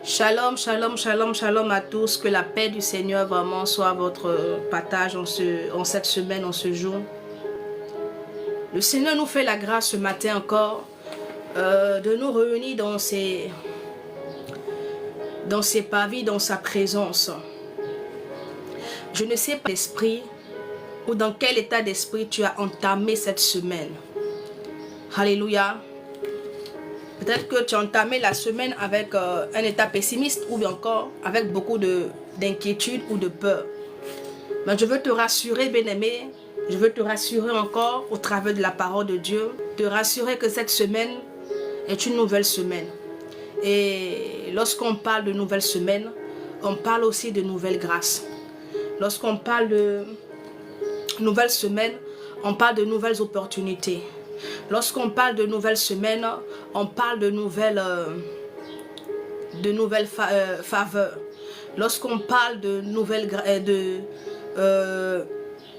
Shalom, shalom, shalom, shalom à tous. Que la paix du Seigneur vraiment soit votre partage en cette semaine, en ce jour. Le Seigneur nous fait la grâce ce matin encore de nous réunir dans ses pavis, dans sa présence. Je ne sais pas l'esprit ou dans quel état d'esprit tu as entamé cette semaine. Alléluia. Peut-être que tu as entamé la semaine avec un état pessimiste ou bien encore avec beaucoup d'inquiétude ou de peur. Mais je veux te rassurer, bien-aimé, je veux te rassurer encore au travers de la parole de Dieu, te rassurer que cette semaine est une nouvelle semaine. Et lorsqu'on parle de nouvelle semaine, on parle aussi de nouvelles grâces. Lorsqu'on parle de nouvelle semaine, on parle de nouvelles opportunités. Lorsqu'on parle de nouvelles semaines, on parle de nouvelles faveurs. Lorsqu'on parle de nouvelles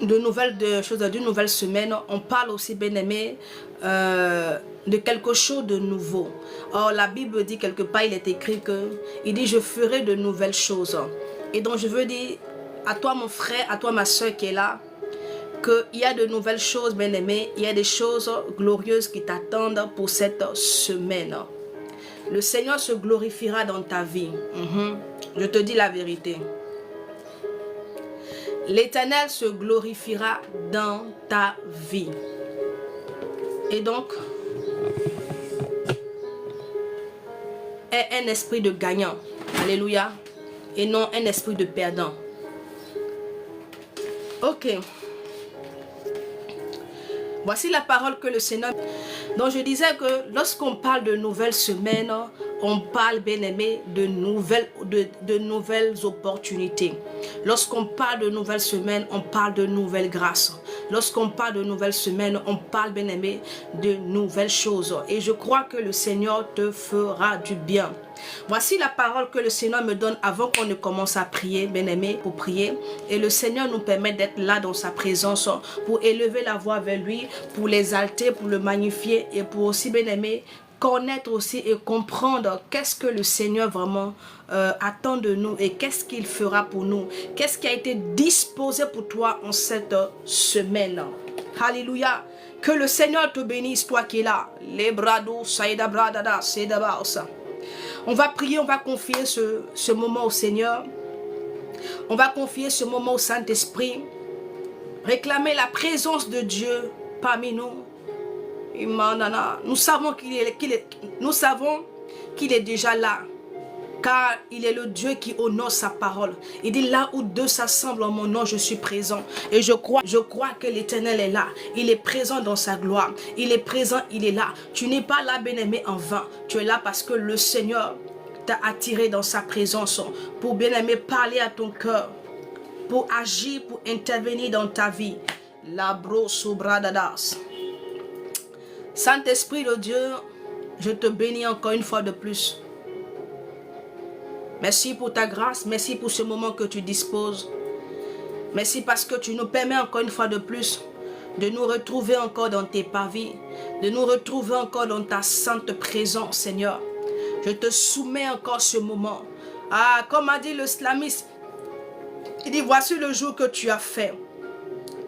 d'une nouvelle semaine, on parle aussi, bien-aimé, de quelque chose de nouveau. Or, la Bible dit quelque part, il est écrit que, il dit, je ferai de nouvelles choses. Et donc, je veux dire à toi, mon frère, à toi, ma soeur qui est là, qu'il y a de nouvelles choses, bien-aimés, il y a des choses glorieuses qui t'attendent pour cette semaine. Le Seigneur se glorifiera dans ta vie. Je te dis la vérité. L'Éternel se glorifiera dans ta vie. Et donc, aie un esprit de gagnant. Alléluia. Et non un esprit de perdant. Ok. Voici la parole que le Seigneur... Donc je disais que lorsqu'on parle de nouvelles semaines, on parle, bien aimé, de nouvelles opportunités. Lorsqu'on parle de nouvelles semaines, on parle de nouvelles grâces. Lorsqu'on parle de nouvelles semaines, on parle, bien aimé, de nouvelles choses. Et je crois que le Seigneur te fera du bien. Voici la parole que le Seigneur me donne avant qu'on ne commence à prier, bien aimé, pour prier. Et le Seigneur nous permet d'être là dans sa présence pour élever la voix vers lui, pour l'exalter, pour le magnifier et pour aussi, bien aimé, connaître aussi et comprendre qu'est-ce que le Seigneur vraiment attend de nous et qu'est-ce qu'il fera pour nous. Qu'est-ce qui a été disposé pour toi en cette semaine. Alléluia. Que le Seigneur te bénisse, toi qui es là. Les brado, saïda bradada, saïda. On va prier, on va confier ce moment au Seigneur. On va confier ce moment au Saint-Esprit. Réclamer la présence de Dieu parmi nous. Nous savons qu'il est déjà là. Car il est le Dieu qui honore sa parole. Il dit là où deux s'assemblent en mon nom, je suis présent. Et je crois que l'Éternel est là. Il est présent dans sa gloire. Il est présent, il est là. Tu n'es pas là, bien-aimé, en vain. Tu es là parce que le Seigneur t'a attiré dans sa présence. Pour, bien-aimé, parler à ton cœur. Pour agir, pour intervenir dans ta vie. Labro sobradadas. Saint-Esprit de Dieu, je te bénis encore une fois de plus. Merci pour ta grâce, merci pour ce moment que tu disposes. Merci parce que tu nous permets encore une fois de plus de nous retrouver encore dans tes pavis, de nous retrouver encore dans ta sainte présence, Seigneur. Je te soumets encore ce moment. Ah, comme a dit le slamiste, il dit, voici le jour que tu as fait.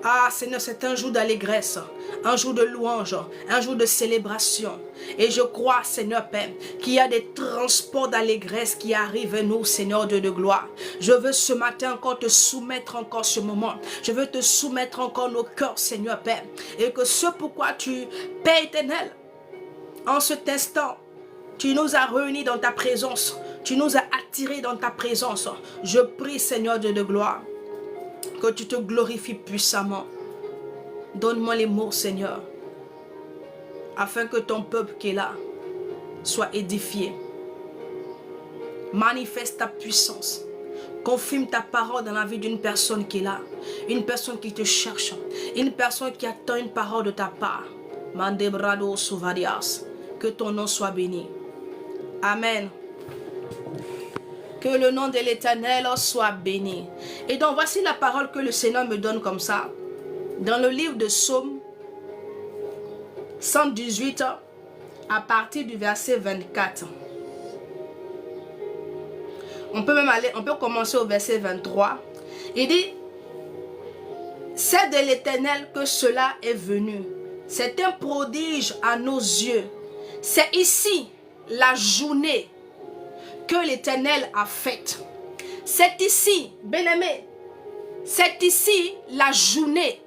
Ah, Seigneur, c'est un jour d'allégresse, un jour de louange, un jour de célébration. Et je crois, Seigneur Père, qu'il y a des transports d'allégresse qui arrivent à nous, Seigneur Dieu de gloire. Je veux ce matin encore te soumettre encore ce moment. Je veux te soumettre encore nos cœurs, Seigneur Père. Et que ce pourquoi tu, Père éternel, en cet instant, tu nous as réunis dans ta présence. Tu nous as attirés dans ta présence. Je prie, Seigneur Dieu de gloire, que tu te glorifies puissamment. Donne-moi les mots, Seigneur, afin que ton peuple qui est là soit édifié. Manifeste ta puissance. Confirme ta parole dans la vie d'une personne qui est là. Une personne qui te cherche. Une personne qui attend une parole de ta part. Mandebrado Souvarias. Que ton nom soit béni. Amen. Que le nom de l'Éternel soit béni. Et donc voici la parole que le Seigneur me donne comme ça. Dans le livre de Psaume 118, à partir du verset 24. On peut même aller, on peut commencer au verset 23. Il dit, c'est de l'Éternel que cela est venu. C'est un prodige à nos yeux. C'est ici la journée que l'Éternel a faite. C'est ici, bien-aimé, c'est ici la journée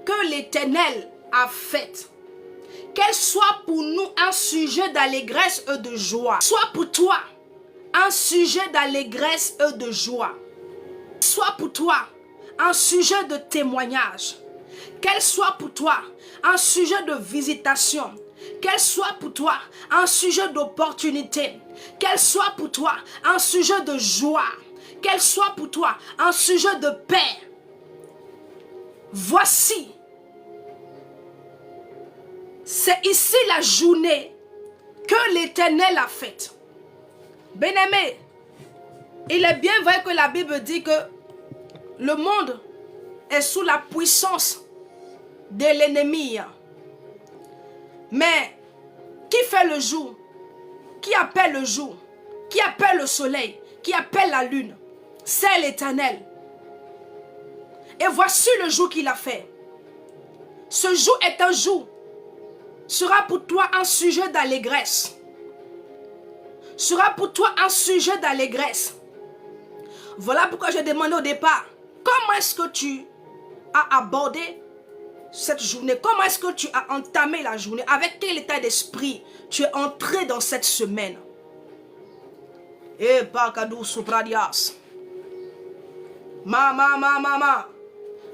que l'Éternel a faite. Qu'elle soit pour nous un sujet d'allégresse et de joie. Soit pour toi un sujet d'allégresse et de joie. Soit pour toi un sujet de témoignage. Qu'elle soit pour toi un sujet de visitation. Qu'elle soit pour toi un sujet d'opportunité. Qu'elle soit pour toi un sujet de joie. Qu'elle soit pour toi un sujet de paix. Voici, c'est ici la journée que l'Éternel a faite. Bien-aimé, il est bien vrai que la Bible dit que le monde est sous la puissance de l'ennemi. Mais qui fait le jour? Qui appelle le jour? Qui appelle le soleil? Qui appelle la lune? C'est l'Éternel. Et voici le jour qu'il a fait. Ce jour est un jour, sera pour toi un sujet d'allégresse. Sera pour toi un sujet d'allégresse. Voilà pourquoi je demandais au départ, comment est-ce que tu as abordé cette journée? Comment est-ce que tu as entamé la journée? Avec quel état d'esprit tu es entré dans cette semaine? Et Pakadou Supradias. Mama.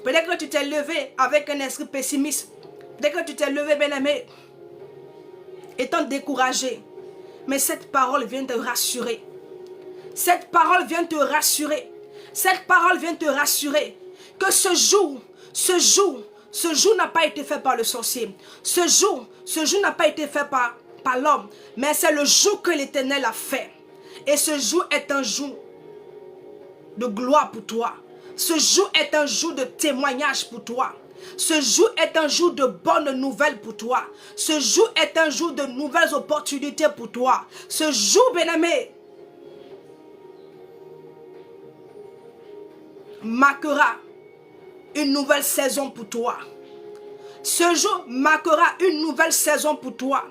Peut-être que tu t'es levé avec un esprit pessimiste. Peut-être que tu t'es levé, bien-aimé, étant découragé. Mais cette parole vient te rassurer. Cette parole vient te rassurer. Cette parole vient te rassurer que ce jour n'a pas été fait par le sorcier. Ce jour n'a pas été fait par l'homme. Mais c'est le jour que l'Éternel a fait. Et ce jour est un jour de gloire pour toi. Ce jour est un jour de témoignage pour toi. Ce jour est un jour de bonnes nouvelles pour toi. Ce jour est un jour de nouvelles opportunités pour toi. Ce jour, bien-aimé, marquera une nouvelle saison pour toi. Ce jour marquera une nouvelle saison pour toi.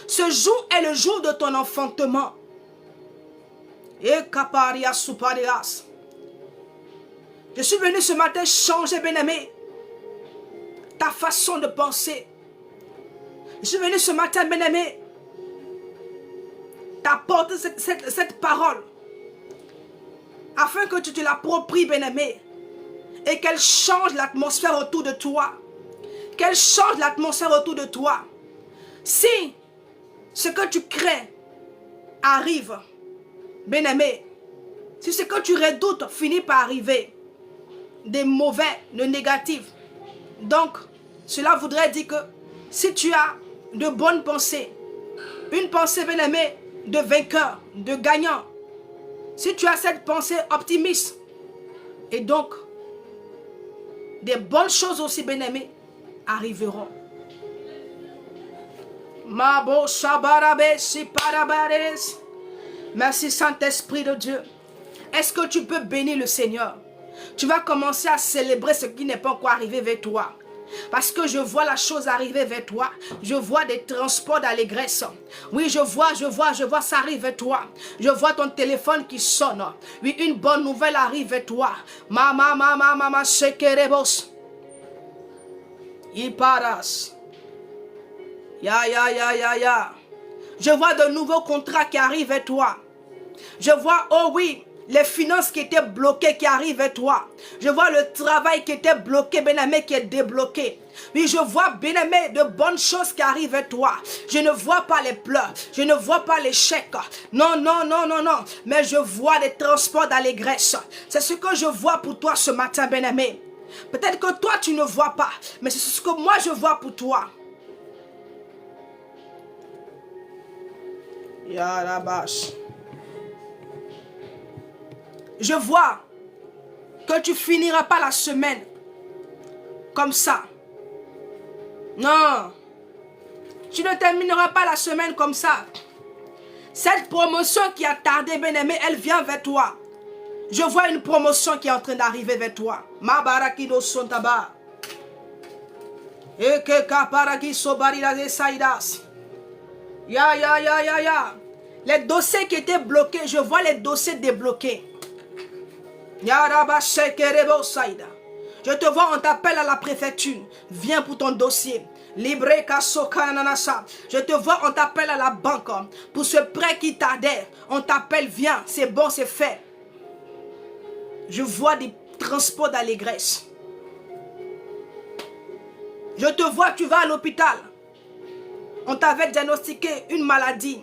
Ce jour est le jour de ton enfantement. Et Kaparia Suparias. Je suis venu ce matin changer, bien-aimé, ta façon de penser. Je suis venu ce matin, bien-aimé, t'apporter cette parole afin que tu te l'appropries, bien-aimé, et qu'elle change l'atmosphère autour de toi. Qu'elle change l'atmosphère autour de toi. Si ce que tu crains arrive, bien-aimé, si ce que tu redoutes finit par arriver, des mauvais, de négatifs. Donc, cela voudrait dire que si tu as de bonnes pensées, une pensée, bien-aimée, de vainqueur, de gagnant, si tu as cette pensée optimiste, et donc, des bonnes choses aussi, bien-aimées, arriveront. Mabo Shabarabe Siparabares. Merci Saint-Esprit de Dieu. Est-ce que tu peux bénir le Seigneur? Tu vas commencer à célébrer ce qui n'est pas encore arrivé vers toi. Parce que je vois la chose arriver vers toi. Je vois des transports d'allégresse. Oui, je vois, ça arrive vers toi. Je vois ton téléphone qui sonne. Oui, une bonne nouvelle arrive vers toi. Mama, shekerebos. Iparas. Ya. Je vois de nouveaux contrats qui arrivent vers toi. Je vois, oh oui, les finances qui étaient bloquées qui arrivent à toi. Je vois le travail qui était bloqué, bien-aimé, qui est débloqué. Oui, je vois, bien-aimé, de bonnes choses qui arrivent à toi. Je ne vois pas les pleurs. Je ne vois pas les chèques. Non. Mais je vois des transports d'allégresse. C'est ce que je vois pour toi ce matin, bien-aimé. Peut-être que toi, tu ne vois pas. Mais c'est ce que moi, je vois pour toi. Yarabash. Je vois que tu finiras pas la semaine comme ça. Non. Tu ne termineras pas la semaine comme ça. Cette promotion qui a tardé, bien-aimé, elle vient vers toi. Je vois une promotion qui est en train d'arriver vers toi. Ma barakido sontaba. Eke kaparaki sobarila de saidas. Ya. Les dossiers qui étaient bloqués, je vois les dossiers débloqués. Ya raba shekerebo saida. Je te vois, on t'appelle à la préfecture. Viens pour ton dossier. Libre kasoka nanasa. Je te vois, on t'appelle à la banque. Pour ce prêt qui t'adhère. On t'appelle, viens. C'est bon, c'est fait. Je vois des transports d'allégresse. Je te vois, tu vas à l'hôpital. On t'avait diagnostiqué une maladie.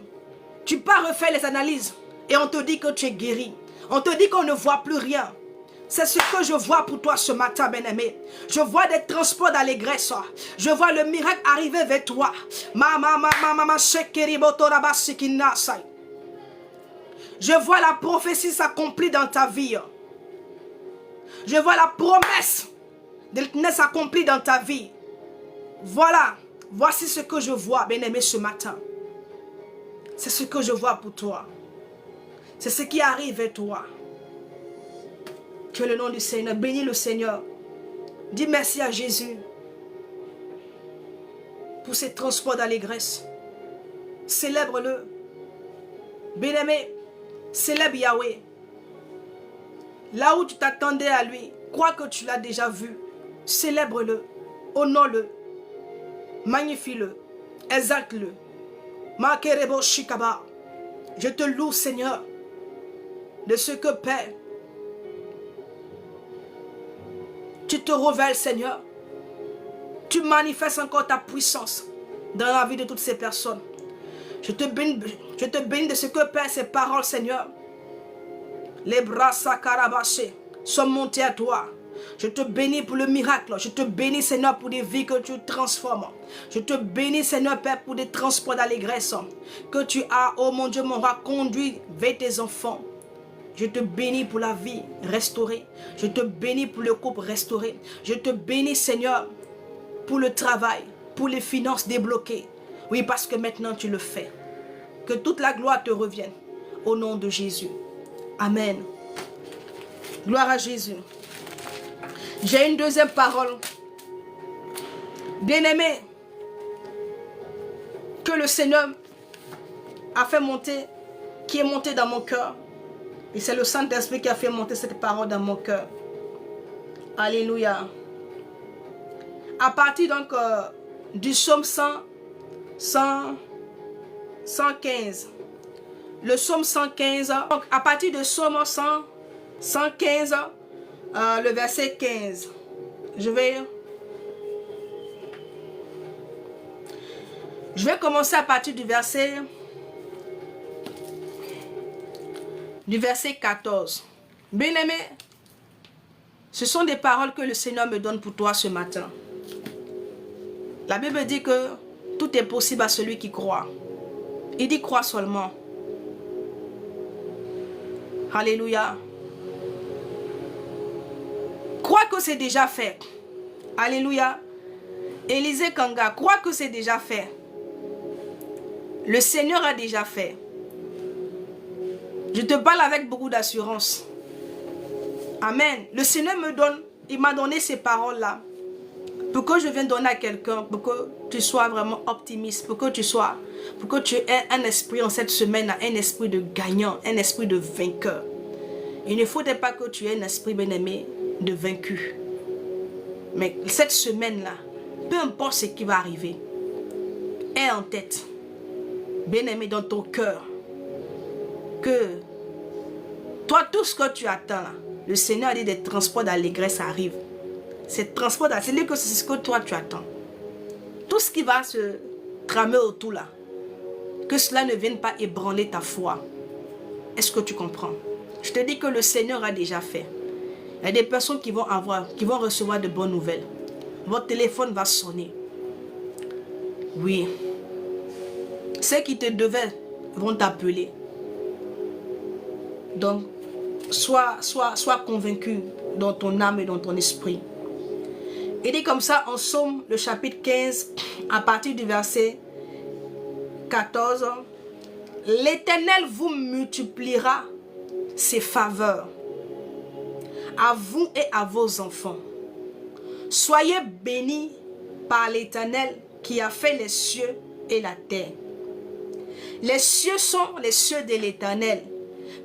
Tu pars refaire les analyses. Et on te dit que tu es guéri. On te dit qu'on ne voit plus rien. C'est ce que je vois pour toi ce matin, bien-aimé. Je vois des transports d'allégresse. Je vois le miracle arriver vers toi. Je vois la prophétie s'accomplir dans ta vie. Je vois la promesse de l'éternel s'accomplir dans ta vie. Voilà. Voici ce que je vois, bien-aimé, ce matin. C'est ce que je vois pour toi. C'est ce qui arrive vers toi. Que le nom du Seigneur, bénis le Seigneur. Dis merci à Jésus pour ces transports d'allégresse. Célèbre-le. Bien-aimé, célèbre Yahweh. Là où tu t'attendais à lui, crois que tu l'as déjà vu. Célèbre-le, honore-le, magnifie-le, exalte-le. Makerebo Shikaba. Je te loue, Seigneur, de ce que, Père, tu te révèles, Seigneur. Tu manifestes encore ta puissance dans la vie de toutes ces personnes. Je te bénis de ce que, Père, ces paroles, Seigneur, les bras sakarabachés sont montés à toi. Je te bénis pour le miracle. Je te bénis, Seigneur, pour des vies que tu transformes. Je te bénis, Seigneur, Père, pour des transports d'allégresse que tu as, oh mon Dieu, mon roi, conduit vers tes enfants. Je te bénis pour la vie restaurée. Je te bénis pour le couple restauré. Je te bénis, Seigneur, pour le travail, pour les finances débloquées. Oui, parce que maintenant tu le fais. Que toute la gloire te revienne. Au nom de Jésus. Amen. Gloire à Jésus. J'ai une deuxième parole. Bien-aimé, que le Seigneur a fait monter, qui est monté dans mon cœur. Et c'est le Saint-Esprit qui a fait monter cette parole dans mon cœur. Alléluia. À partir donc du psaume 115. Le psaume 115. Donc à partir de psaume 115, le verset 15. Je vais commencer à partir du verset 14. Bien-aimé, ce sont des paroles que le Seigneur me donne pour toi ce matin. La Bible dit que tout est possible à celui qui croit. Il dit crois seulement. Alléluia. Crois que c'est déjà fait. Alléluia. Élisée Kanga, crois que c'est déjà fait. Le Seigneur a déjà fait. Je te parle avec beaucoup d'assurance. Amen. Le Seigneur il m'a donné ces paroles-là pour que je vienne donner à quelqu'un, pour que tu sois vraiment optimiste, pour que tu aies un esprit en cette semaine, un esprit de gagnant, un esprit de vainqueur. Il ne faudrait pas que tu aies un esprit bien-aimé de vaincu. Mais cette semaine-là, peu importe ce qui va arriver, aie en tête, bien-aimé, dans ton cœur, que toi, tout ce que tu attends là, le Seigneur a dit des transports d'allégresse arrivent. Ces transports d'allégresse, c'est ce que toi tu attends. Tout ce qui va se tramer autour là, que cela ne vienne pas ébranler ta foi. Est-ce que tu comprends? Je te dis que le Seigneur a déjà fait. Il y a des personnes qui vont recevoir de bonnes nouvelles. Votre téléphone va sonner. Oui. Ceux qui te devaient vont t'appeler. Donc, sois convaincu dans ton âme et dans ton esprit. Il dit comme ça en Psaume, le chapitre 15, à partir du verset 14, l'Éternel vous multipliera ses faveurs à vous et à vos enfants. Soyez bénis par l'Éternel qui a fait les cieux et la terre. Les cieux sont les cieux de l'Éternel,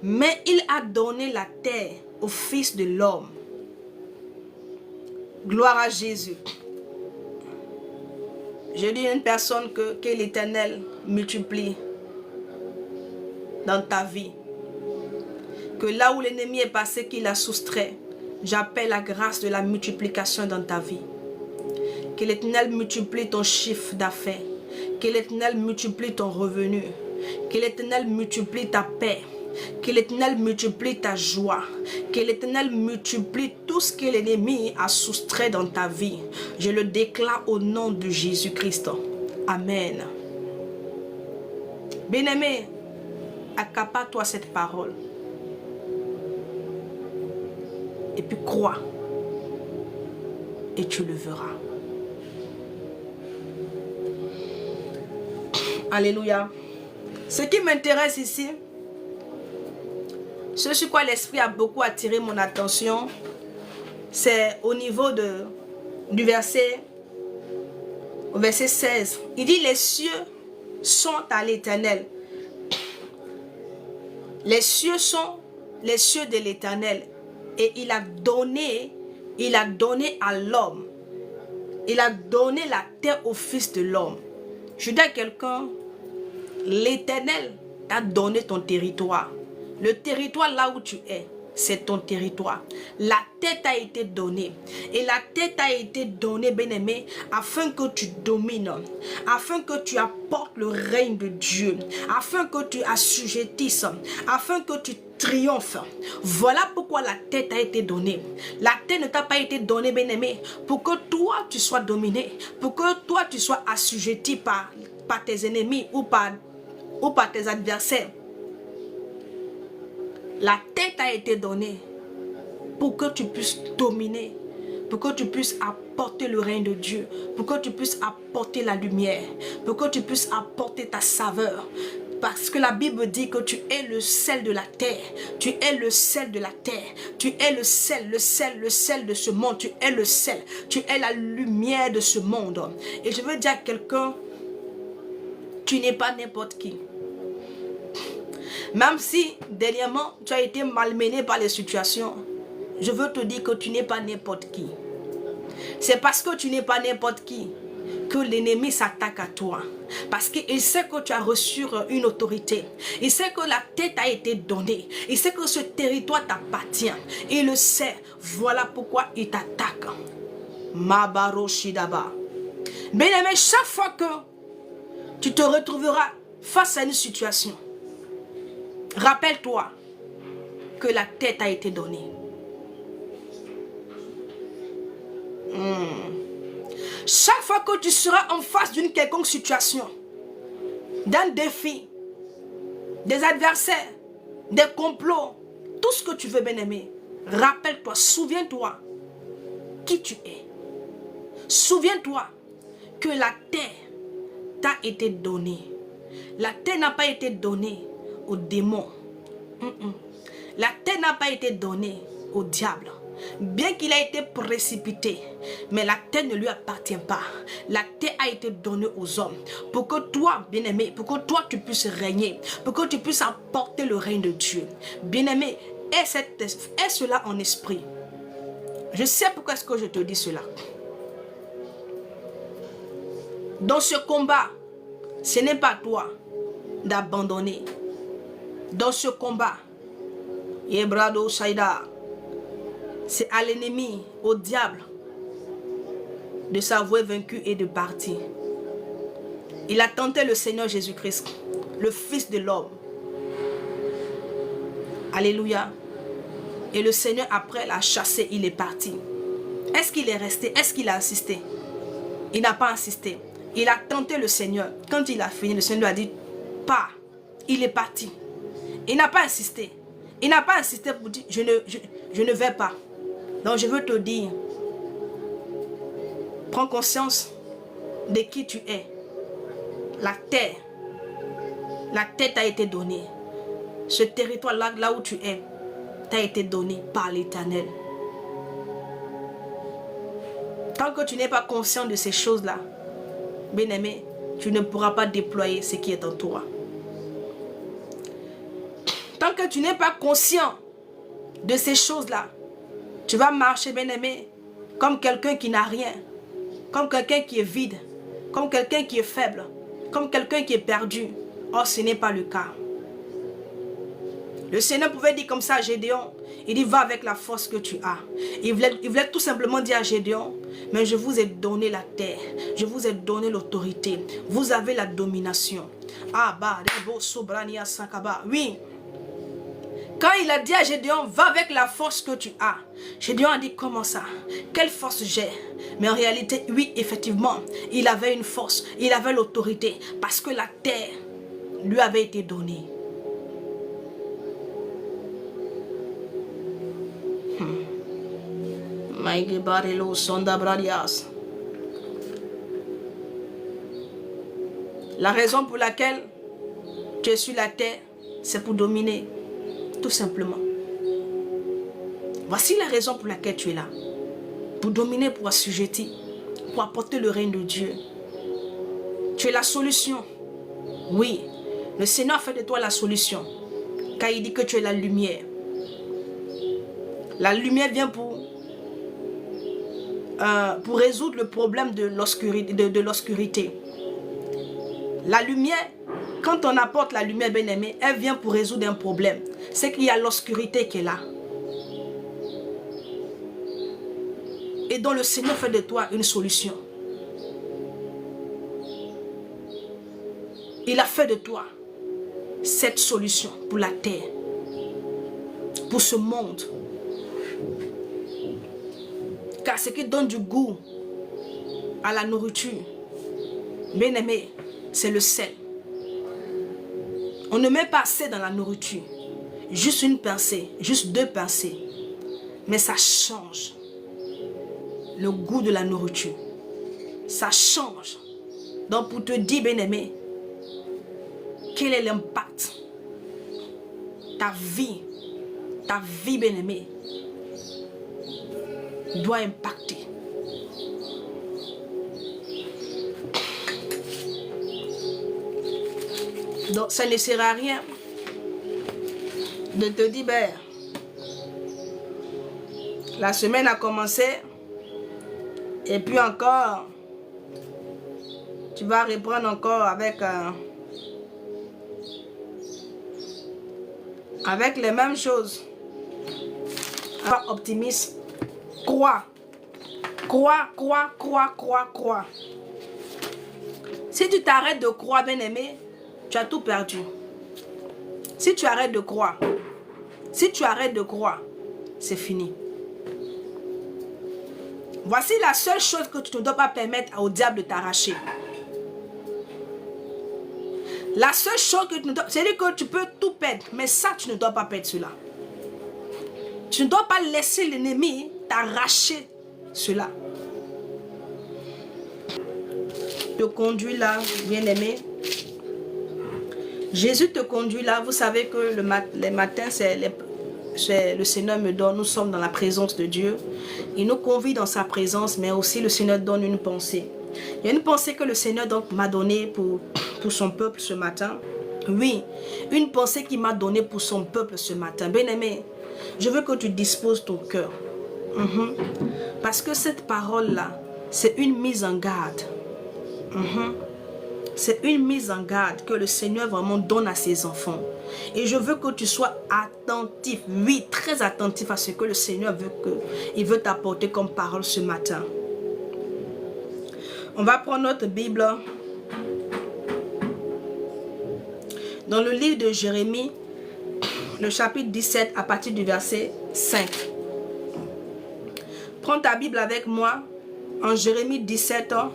mais il a donné la terre au Fils de l'homme. Gloire à Jésus. Je dis à une personne que l'Éternel multiplie dans ta vie. Que là où l'ennemi est passé, qu'il a soustrait, j'appelle la grâce de la multiplication dans ta vie. Que l'Éternel multiplie ton chiffre d'affaires. Que l'Éternel multiplie ton revenu. Que l'Éternel multiplie ta paix. Que l'Éternel multiplie ta joie. Que l'Éternel multiplie tout ce que l'ennemi a soustrait dans ta vie. Je le déclare au nom de Jésus-Christ. Amen. Bien-aimé, accapare-toi cette parole. Et puis crois. Et tu le verras. Alléluia. Ce qui m'intéresse ici, ce sur quoi l'Esprit a beaucoup attiré mon attention, c'est au niveau du verset 16. Il dit, les cieux sont à l'Éternel. Les cieux sont les cieux de l'Éternel. Et il a donné à l'homme. Il a donné la terre au Fils de l'homme. Je dis à quelqu'un, l'Éternel t'a donné ton territoire. Le territoire là où tu es, c'est ton territoire. La terre t'a été donnée. Et la terre t'a été donnée, bien-aimé, afin que tu domines, afin que tu apportes le règne de Dieu, afin que tu assujettisses, afin que tu triomphes. Voilà pourquoi la terre t'a été donnée. La terre ne t'a pas été donnée, bien-aimé, pour que toi tu sois dominé, pour que toi tu sois assujetti par tes ennemis ou par tes adversaires. La terre t'a été donnée pour que tu puisses dominer, pour que tu puisses apporter le règne de Dieu, pour que tu puisses apporter la lumière, pour que tu puisses apporter ta saveur. Parce que la Bible dit que tu es le sel de la terre. Tu es le sel de la terre. Tu es le sel de ce monde. Tu es le sel. Tu es la lumière de ce monde. Et je veux dire à quelqu'un, tu n'es pas n'importe qui. Même si, dernièrement, tu as été malmené par les situations, je veux te dire que tu n'es pas n'importe qui. C'est parce que tu n'es pas n'importe qui que l'ennemi s'attaque à toi. Parce qu'il sait que tu as reçu une autorité. Il sait que la tête a été donnée. Il sait que ce territoire t'appartient. Il le sait. Voilà pourquoi il t'attaque. Mabaro Shidaba. Bien-aimé, chaque fois que tu te retrouveras face à une situation, rappelle-toi que la tête a été donnée. Chaque fois que tu seras en face d'une quelconque situation, d'un défi, des adversaires, des complots, tout ce que tu veux, bien-aimé, rappelle-toi, souviens-toi qui tu es. Souviens-toi que la terre t'a été donnée. La terre n'a pas été donnée aux démons. La terre n'a pas été donnée au diable. Bien qu'il a été précipité, mais la terre ne lui appartient pas. La terre a été donnée aux hommes pour que toi, bien-aimé, pour que toi tu puisses régner, pour que tu puisses apporter le règne de Dieu. Bien-aimé, aie cela en esprit. Je sais pourquoi est-ce que je te dis cela. Dans ce combat, ce n'est pas toi d'abandonner. Dans ce combat, Yebrado Saïda, c'est à l'ennemi, au diable, de s'avouer vaincu et de partir. Il a tenté le Seigneur Jésus-Christ, le Fils de l'homme. Alléluia. Et le Seigneur, après l'a chassé, il est parti. Est-ce qu'il est resté? Est-ce qu'il a insisté? Il n'a pas insisté. Il a tenté le Seigneur. Quand il a fini, le Seigneur a dit, pas. Il est parti. Il n'a pas insisté. Il n'a pas insisté pour dire, je ne vais pas. Donc je veux te dire, prends conscience de qui tu es. La terre La terre t'a été donnée. Ce territoire là où tu es, t'a été donné par l'Éternel. Tant que tu n'es pas conscient de ces choses-là, bien-aimé, tu ne pourras pas déployer ce qui est en toi. Tant que tu n'es pas conscient de ces choses-là, tu vas marcher, bien-aimé, comme quelqu'un qui n'a rien, comme quelqu'un qui est vide, comme quelqu'un qui est faible, comme quelqu'un qui est perdu. Or, ce n'est pas le cas. Le Seigneur pouvait dire comme ça à Gédéon, il dit, va avec la force que tu as. Il voulait tout simplement dire à Gédéon, mais je vous ai donné la terre, je vous ai donné l'autorité, vous avez la domination. Oui. Quand il a dit à Gédéon, va avec la force que tu as. Gédéon a dit, comment ça? Quelle force j'ai? Mais en réalité, oui, effectivement, il avait une force, il avait l'autorité, parce que la terre lui avait été donnée. La raison pour laquelle tu es sur la terre, c'est pour dominer. Tout simplement. Voici la raison pour laquelle tu es là. Pour dominer, pour assujettir, pour apporter le règne de Dieu. Tu es la solution. Oui, le Seigneur a fait de toi la solution. Car il dit que tu es la lumière. La lumière vient pour résoudre le problème de l'obscurité. La lumière, quand on apporte la lumière, bien-aimée, elle vient pour résoudre un problème. C'est qu'il y a l'obscurité qui est là. Et donc le Seigneur fait de toi une solution. Il a fait de toi cette solution pour la terre, pour ce monde. Car ce qui donne du goût à la nourriture, bien-aimé, c'est le sel. On ne met pas assez dans la nourriture. Juste une pincée, juste 2 pincées. Mais ça change le goût de la nourriture. Ça change. Donc pour te dire, bien-aimé, quel est l'impact? Ta vie, bien-aimé, doit impacter. Donc ça ne sert à rien de te dire, ben, la semaine a commencé et puis encore, tu vas reprendre encore avec les mêmes choses. Alors, optimiste, crois. Si tu t'arrêtes de croire, bien-aimé, tu as tout perdu. Si tu arrêtes de croire, c'est fini. Voici la seule chose que tu ne dois pas permettre au diable de t'arracher. La seule chose que tu ne dois... C'est-à-dire que tu peux tout perdre, mais ça, tu ne dois pas perdre cela. Tu ne dois pas laisser l'ennemi t'arracher cela. Te conduis là, bien-aimé. Jésus te conduit là. Vous savez que les matins, le Seigneur me donne. Nous sommes dans la présence de Dieu. Il nous convie dans sa présence, mais aussi le Seigneur donne une pensée. Il y a une pensée que le Seigneur m'a donnée pour son peuple ce matin. Oui, une pensée qu'il m'a donnée pour son peuple ce matin. Bien-aimé, je veux que tu disposes ton cœur. Parce que cette parole-là, c'est une mise en garde. C'est une mise en garde que le Seigneur vraiment donne à ses enfants. Et je veux que tu sois attentif, oui, très attentif à ce que le Seigneur veut t'apporter comme parole ce matin. On va prendre notre Bible dans le livre de Jérémie, le chapitre 17 à partir du verset 5. Prends ta Bible avec moi en Jérémie 17 ans.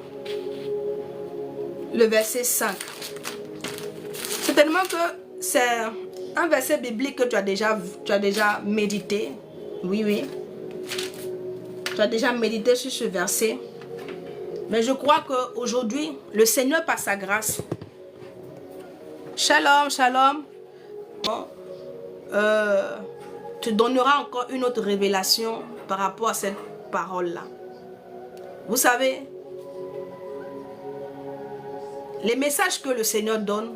Le verset 5. Certainement que c'est un verset biblique que tu as déjà médité. Oui. Tu as déjà médité sur ce verset. Mais je crois qu'aujourd'hui, le Seigneur, par sa grâce, Shalom, shalom. Bon, te donnera encore une autre révélation par rapport à cette parole-là. Vous savez, les messages que le Seigneur donne,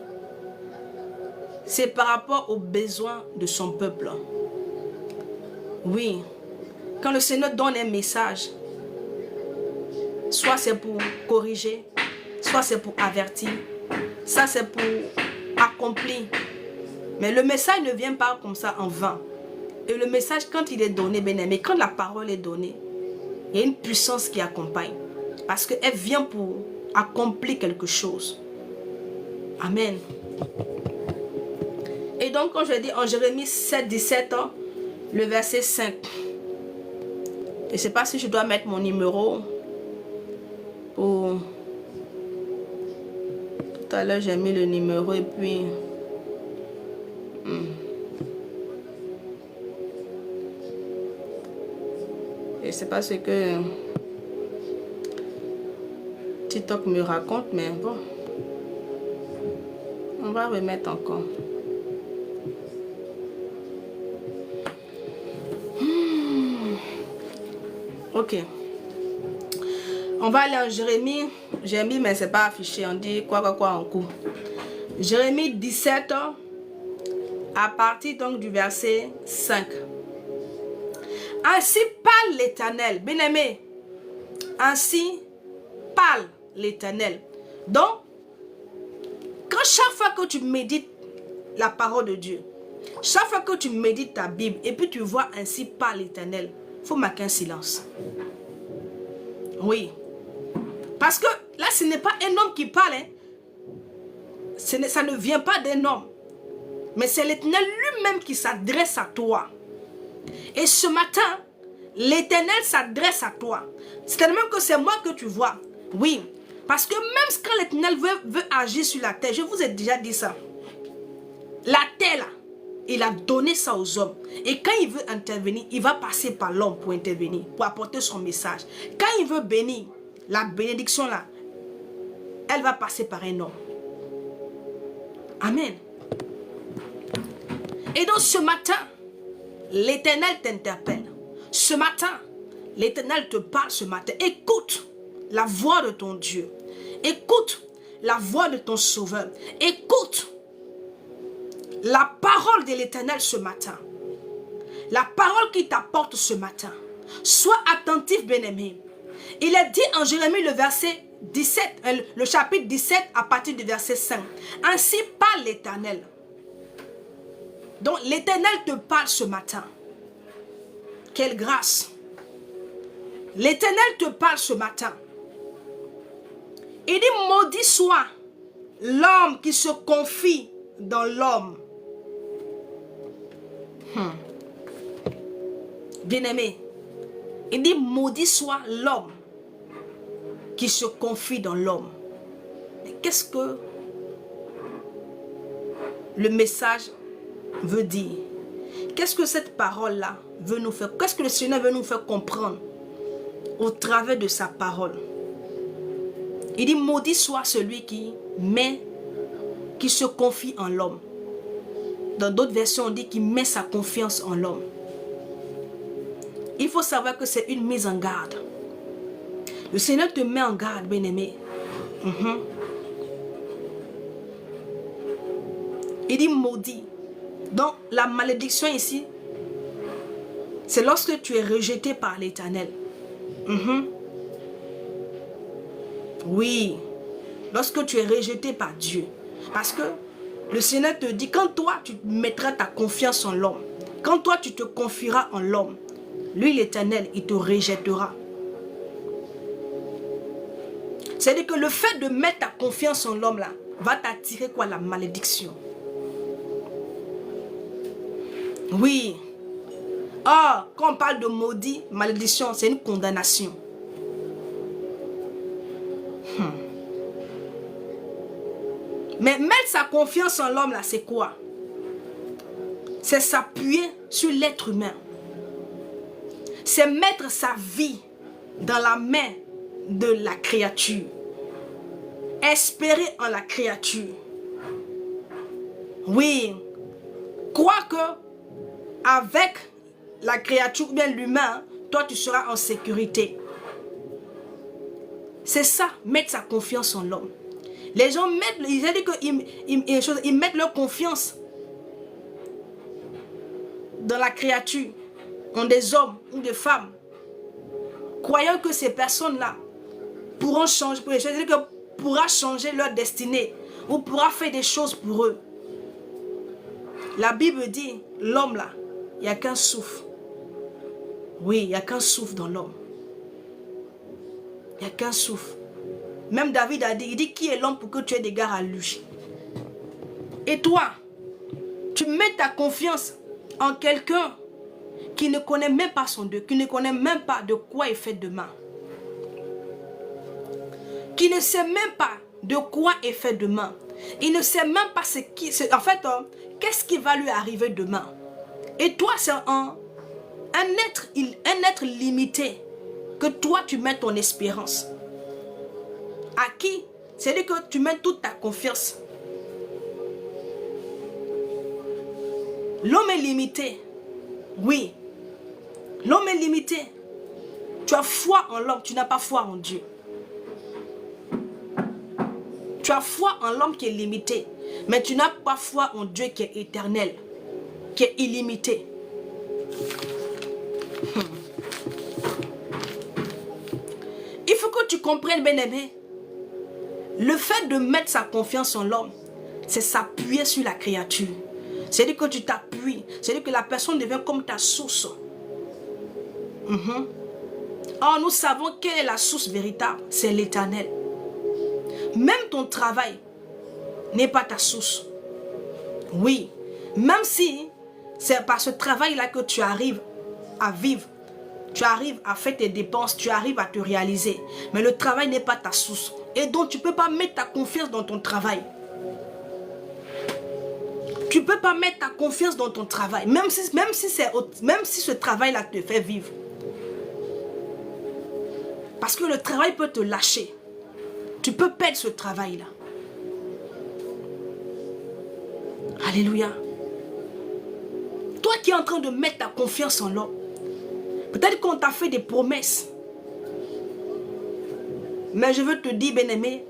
c'est par rapport aux besoins de son peuple. Oui, quand le Seigneur donne un message, soit c'est pour corriger, soit c'est pour avertir, ça c'est pour accomplir. Mais le message ne vient pas comme ça en vain. Et le message, quand il est donné, bien-aimé, quand la parole est donnée, il y a une puissance qui accompagne. Parce qu'elle vient pour accomplir quelque chose. Amen. Et donc, quand je dis en Jérémie 7, 17, le verset 5. Je ne sais pas si je dois mettre mon numéro. Pour... Tout à l'heure, j'ai mis le numéro et puis... Je ne sais pas ce que TikTok me raconte, mais bon. On va remettre encore. Ok. On va aller en Jérémie. J'ai mis, mais c'est pas affiché. On dit quoi en cours. Jérémie 17, à partir donc du verset 5. Ainsi parle l'Éternel. Bien-aimé, ainsi parle l'Éternel. Donc, quand chaque fois que tu médites la parole de Dieu, chaque fois que tu médites ta Bible, et puis tu vois ainsi parle l'Éternel, il faut marquer un silence. Oui. Parce que là, ce n'est pas un homme qui parle. Hein. Ça ne vient pas d'un homme. Mais c'est l'Éternel lui-même qui s'adresse à toi. Et ce matin, l'Éternel s'adresse à toi. C'est tellement que c'est moi que tu vois. Oui. Parce que même quand l'Éternel veut agir sur la terre, je vous ai déjà dit ça. La terre, là, il a donné ça aux hommes. Et quand il veut intervenir, il va passer par l'homme pour intervenir, pour apporter son message. Quand il veut bénir, la bénédiction là, elle va passer par un homme. Amen. Et donc ce matin, l'Éternel t'interpelle. Ce matin, l'Éternel te parle ce matin. Écoute la voix de ton Dieu. Écoute la voix de ton Sauveur. Écoute la parole de l'Éternel ce matin. La parole qu'il t'apporte ce matin. Sois attentif, bien-aimé. Il est dit en Jérémie le verset 17, le chapitre 17 à partir du verset 5. Ainsi parle l'Éternel. Donc l'Éternel te parle ce matin. Quelle grâce. L'Éternel te parle ce matin. Il dit maudit soit l'homme qui se confie dans l'homme. Bien-aimé, il dit maudit soit l'homme qui se confie dans l'homme. Mais qu'est-ce que le message veut dire? Qu'est-ce que cette parole-là veut nous faire? Qu'est-ce que le Seigneur veut nous faire comprendre au travers de sa parole? Il dit maudit soit celui qui se confie en l'homme. Dans d'autres versions, on dit qu'il met sa confiance en l'homme. Il faut savoir que c'est une mise en garde. Le Seigneur te met en garde, bien-aimé. Il dit maudit. Donc, la malédiction ici, c'est lorsque tu es rejeté par l'Éternel. Oui. Lorsque tu es rejeté par Dieu. Parce que le Seigneur te dit, quand toi, tu mettras ta confiance en l'homme, quand toi, tu te confieras en l'homme, lui, l'Éternel, il te rejettera. C'est-à-dire que le fait de mettre ta confiance en l'homme, là, va t'attirer quoi? La malédiction. Oui. Or, quand on parle de maudit, malédiction, c'est une condamnation. Mais mettre sa confiance en l'homme, là, c'est quoi? C'est s'appuyer sur l'être humain. C'est mettre sa vie dans la main de la créature. Espérer en la créature. Oui. Crois que avec la créature ou bien l'humain, toi tu seras en sécurité. C'est ça, mettre sa confiance en l'homme. Les gens mettent, ils mettent leur confiance dans la créature, en des hommes ou des femmes, croyant que ces personnes-là pourront changer, c'est-à-dire que pourra changer leur destinée ou pourra faire des choses pour eux. La Bible dit, l'homme là, il n'y a qu'un souffle. Oui, il n'y a qu'un souffle dans l'homme. Il n'y a qu'un souffle. Même David a dit, il dit, qui est l'homme pour que tu aies des gardes à lui? Et toi, tu mets ta confiance en quelqu'un qui ne connaît même pas son Dieu, qui ne connaît même pas de quoi il fait demain. Qui ne sait même pas de quoi il fait demain. Il ne sait même pas ce qui... En fait, qu'est-ce qui va lui arriver demain. Et toi, c'est un être limité que toi, tu mets ton espérance. À qui? C'est-à-dire que tu mets toute ta confiance. L'homme est limité. Oui. L'homme est limité. Tu as foi en l'homme, tu n'as pas foi en Dieu. Tu as foi en l'homme qui est limité, mais tu n'as pas foi en Dieu qui est éternel, qui est illimité. Il faut que tu comprennes, bien-aimé, le fait de mettre sa confiance en l'homme, c'est s'appuyer sur la créature. C'est-à-dire que tu t'appuies, c'est-à-dire que la personne devient comme ta source. Or, nous savons quelle est la source véritable, c'est l'Éternel. Même ton travail n'est pas ta source. Oui, même si c'est par ce travail-là que tu arrives à vivre, tu arrives à faire tes dépenses, tu arrives à te réaliser. Mais le travail n'est pas ta source. Et donc, tu ne peux pas mettre ta confiance dans ton travail. Tu ne peux pas mettre ta confiance dans ton travail, même si ce travail-là te fait vivre. Parce que le travail peut te lâcher. Tu peux perdre ce travail-là. Alléluia. Toi qui es en train de mettre ta confiance en l'homme, peut-être qu'on t'a fait des promesses. Mais je veux te dire, bien-aimé,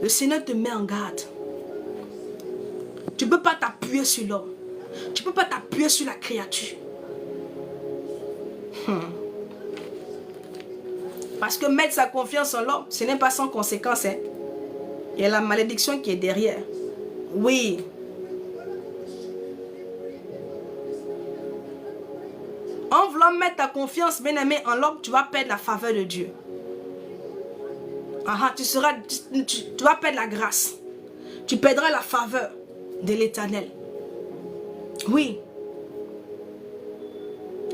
le Seigneur te met en garde. Tu ne peux pas t'appuyer sur l'homme. Tu ne peux pas t'appuyer sur la créature. Parce que mettre sa confiance en l'homme, ce n'est pas sans conséquence. Hein? Il y a la malédiction qui est derrière. Oui. En voulant mettre ta confiance, bien-aimé, en l'homme, tu vas perdre la faveur de Dieu. Tu vas perdre la grâce. Tu perdras la faveur de l'Éternel. Oui.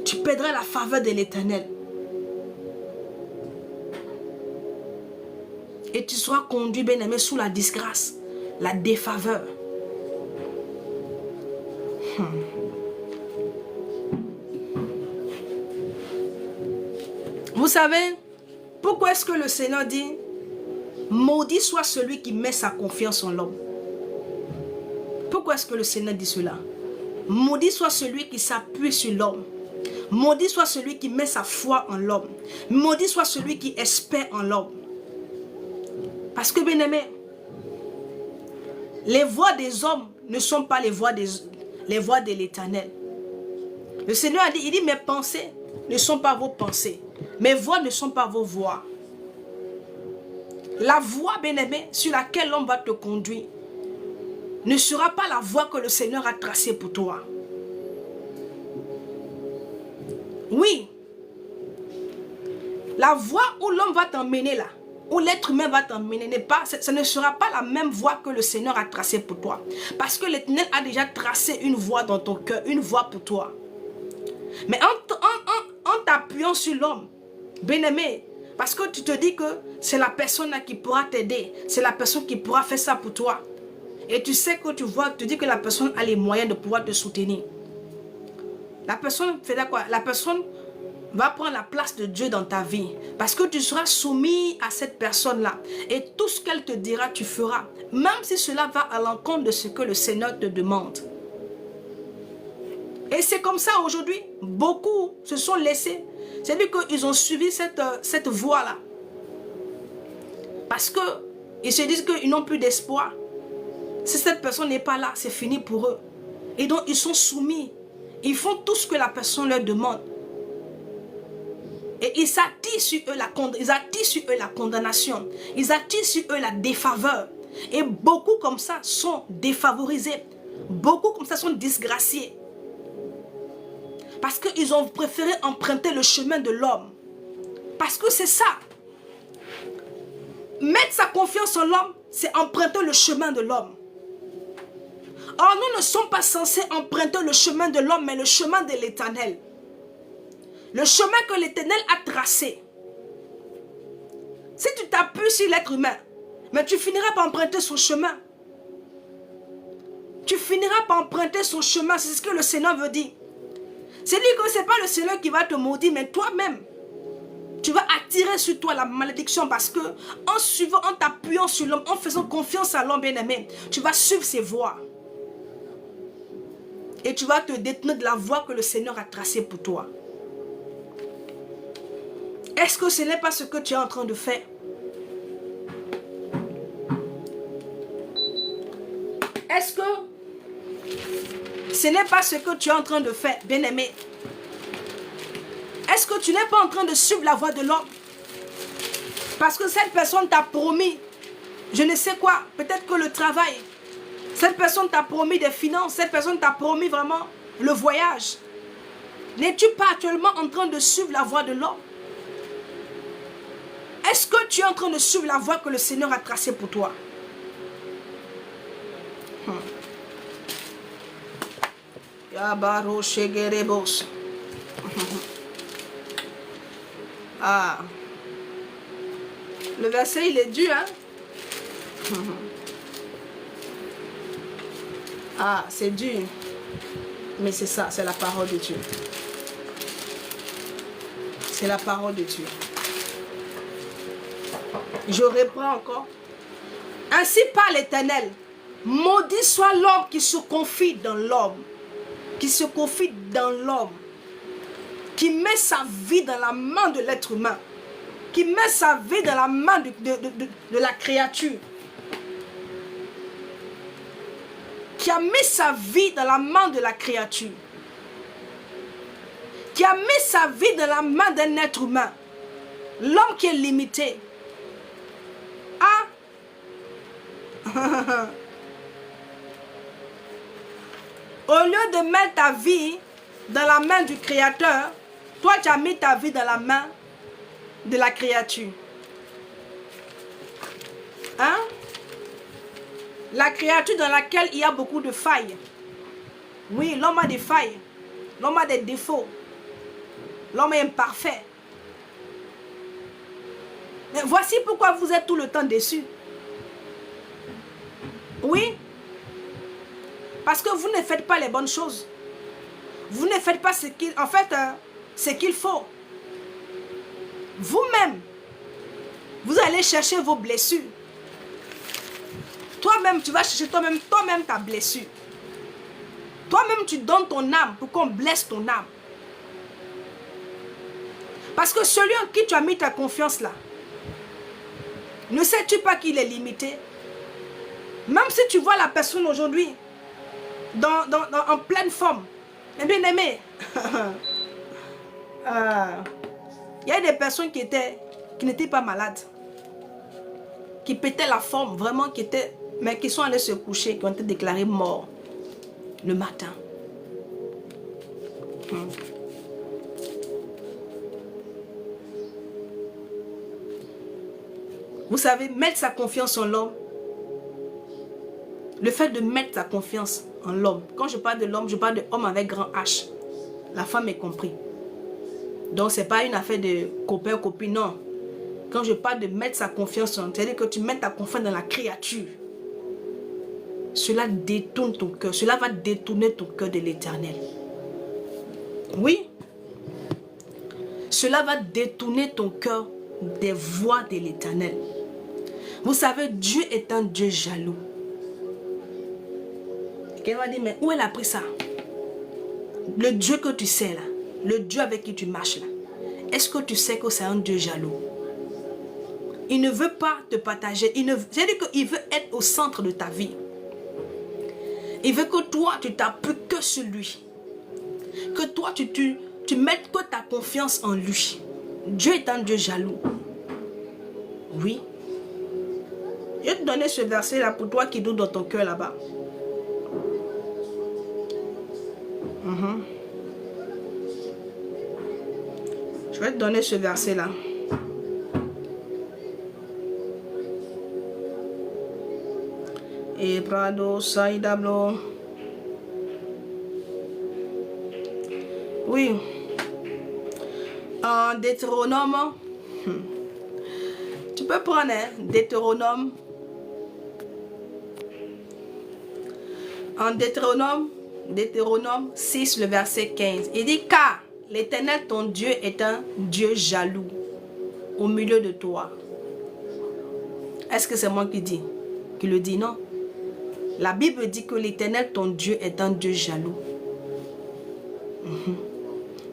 Tu perdras la faveur de l'Éternel. Et tu seras conduit, bien-aimé, sous la disgrâce, la défaveur. Vous savez, pourquoi est-ce que le Seigneur dit, maudit soit celui qui met sa confiance en l'homme? Pourquoi est-ce que le Seigneur dit cela? Maudit soit celui qui s'appuie sur l'homme. Maudit soit celui qui met sa foi en l'homme. Maudit soit celui qui espère en l'homme. Parce que, bien-aimé, les voies des hommes ne sont pas les voies de l'Éternel. Le Seigneur a dit, il dit, mes pensées ne sont pas vos pensées. Mes voies ne sont pas vos voies. La voie, bien-aimé, sur laquelle l'homme va te conduire, ne sera pas la voie que le Seigneur a tracée pour toi. Oui. La voie où l'homme va t'emmener là, où l'être humain va t'emmener, ce ne sera pas la même voie que le Seigneur a tracée pour toi. Parce que l'Éternel a déjà tracé une voie dans ton cœur, une voie pour toi. Mais en t'appuyant sur l'homme, bien-aimé, parce que tu te dis que c'est la personne là qui pourra t'aider, c'est la personne qui pourra faire ça pour toi. Et tu sais que tu dis que la personne a les moyens de pouvoir te soutenir. La personne fait quoi? La personne va prendre la place de Dieu dans ta vie. Parce que tu seras soumis à cette personne-là. Et tout ce qu'elle te dira, tu feras. Même si cela va à l'encontre de ce que le Seigneur te demande. Et c'est comme ça aujourd'hui. Beaucoup se sont laissés. C'est-à-dire qu'ils ont suivi cette voie-là. Parce qu'ils se disent qu'ils n'ont plus d'espoir. Si cette personne n'est pas là, c'est fini pour eux. Et donc ils sont soumis. Ils font tout ce que la personne leur demande. Et ils attirent sur eux la condamnation. Ils attirent sur eux la défaveur. Et beaucoup comme ça sont défavorisés. Beaucoup comme ça sont disgraciés. Parce qu'ils ont préféré emprunter le chemin de l'homme. Parce que c'est ça. Mettre sa confiance en l'homme, c'est emprunter le chemin de l'homme. Or, nous ne sommes pas censés emprunter le chemin de l'homme, mais le chemin de l'Éternel. Le chemin que l'Éternel a tracé. Si tu t'appuies sur l'être humain, mais tu finiras par emprunter son chemin. Tu finiras par emprunter son chemin, c'est ce que le Seigneur veut dire. C'est-à-dire que ce n'est pas le Seigneur qui va te maudire, mais toi-même. Tu vas attirer sur toi la malédiction parce que en suivant, en t'appuyant sur l'homme, en faisant confiance à l'homme bien-aimé, tu vas suivre ses voies. Et tu vas te détourner de la voie que le Seigneur a tracée pour toi. Est-ce que ce n'est pas ce que tu es en train de faire? Est-ce que ce n'est pas ce que tu es en train de faire, bien-aimé? Est-ce que tu n'es pas en train de suivre la voie de l'homme? Parce que cette personne t'a promis, je ne sais quoi, peut-être que le travail. Cette personne t'a promis des finances, cette personne t'a promis vraiment le voyage. N'es-tu pas actuellement en train de suivre la voie de l'homme? Est-ce que tu es en train de suivre la voie que le Seigneur a tracée pour toi? Ah. Le verset, il est dur, hein? Ah, c'est dur. Mais c'est ça, c'est la parole de Dieu. C'est la parole de Dieu. Je reprends encore. Ainsi parle l'Éternel. Maudit soit l'homme qui se confie dans l'homme. Qui se confie dans l'homme. Qui met sa vie dans la main de l'être humain. Qui met sa vie dans la main de la créature. Qui a mis sa vie dans la main de la créature. Qui a mis sa vie dans la main d'un être humain. L'homme qui est limité. Ah. Au lieu de mettre ta vie dans la main du Créateur, toi tu as mis ta vie dans la main de la créature. Hein? La créature dans laquelle il y a beaucoup de failles. Oui, l'homme a des failles. L'homme a des défauts. L'homme est imparfait. Mais voici pourquoi vous êtes tout le temps déçus. Oui. Parce que vous ne faites pas les bonnes choses. Vous ne faites pas ce qu'il... En fait, ce qu'il faut. Vous-même, vous allez chercher vos blessures. Toi-même, tu vas chercher toi-même ta blessure. Toi-même, tu donnes ton âme pour qu'on blesse ton âme. Parce que celui en qui tu as mis ta confiance là, ne sais-tu pas qu'il est limité? Même si tu vois la personne aujourd'hui en pleine forme, mais bien aimé, il y a des personnes qui n'étaient pas malades, qui pétaient la forme, vraiment, mais qui sont allés se coucher, qui ont été déclarés morts le matin. Vous savez, mettre sa confiance en l'homme, le fait de mettre sa confiance en l'homme, quand je parle de l'homme, je parle de homme avec grand H. La femme est compris. Donc, ce n'est pas une affaire de copain, copine, non. Quand je parle de mettre sa confiance en, c'est-à-dire que tu mets ta confiance dans la créature. Cela détourne ton cœur. Cela va détourner ton cœur de l'Éternel. Oui. Cela va détourner ton cœur des voies de l'Éternel. Vous savez, Dieu est un Dieu jaloux. Quelqu'un va dire, mais où elle a pris ça? Le Dieu que tu sais là, le Dieu avec qui tu marches là, est-ce que tu sais que c'est un Dieu jaloux? Il ne veut pas te partager. C'est-à-dire qu'il veut être au centre de ta vie. Il veut que toi, tu t'appuies que sur lui. Que toi, tu mettes que ta confiance en lui. Dieu est un Dieu jaloux. Oui. Je vais te donner ce verset-là pour toi qui doute dans ton cœur là-bas. Je vais te donner ce verset-là. Et Prado Saïdablo. Oui. En Deutéronome. Tu peux prendre Deutéronome. En Deutéronome 6, le verset 15. Il dit, car l'Éternel, ton Dieu, est un Dieu jaloux au milieu de toi. Est-ce que c'est moi qui le dis? Non. La Bible dit que l'Éternel, ton Dieu, est un Dieu jaloux.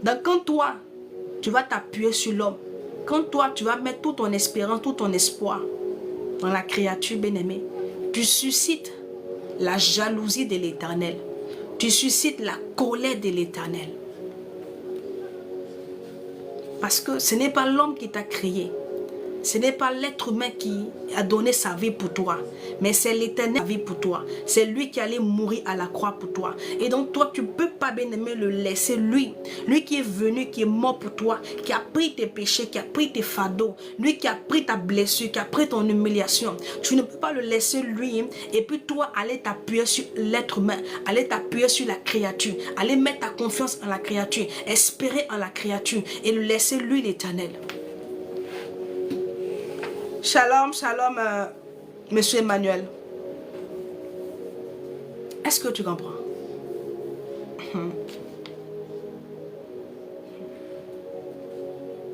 Donc quand toi, tu vas t'appuyer sur l'homme, quand toi, tu vas mettre toute ton espérance, tout ton espoir dans la créature bien-aimée, tu suscites la jalousie de l'Éternel. Tu suscites la colère de l'Éternel. Parce que ce n'est pas l'homme qui t'a créé. Ce n'est pas l'être humain qui a donné sa vie pour toi, mais c'est l'Éternel qui a vie pour toi. C'est lui qui allait mourir à la croix pour toi. Et donc toi, tu ne peux pas, bien-aimé, le laisser. Lui qui est venu, qui est mort pour toi, qui a pris tes péchés, qui a pris tes fardeaux, lui qui a pris ta blessure, qui a pris ton humiliation. Tu ne peux pas le laisser lui, et puis toi, aller t'appuyer sur l'être humain, aller t'appuyer sur la créature, aller mettre ta confiance en la créature, espérer en la créature, et le laisser lui, l'Éternel. Shalom, shalom, Monsieur Emmanuel. Est-ce que tu comprends?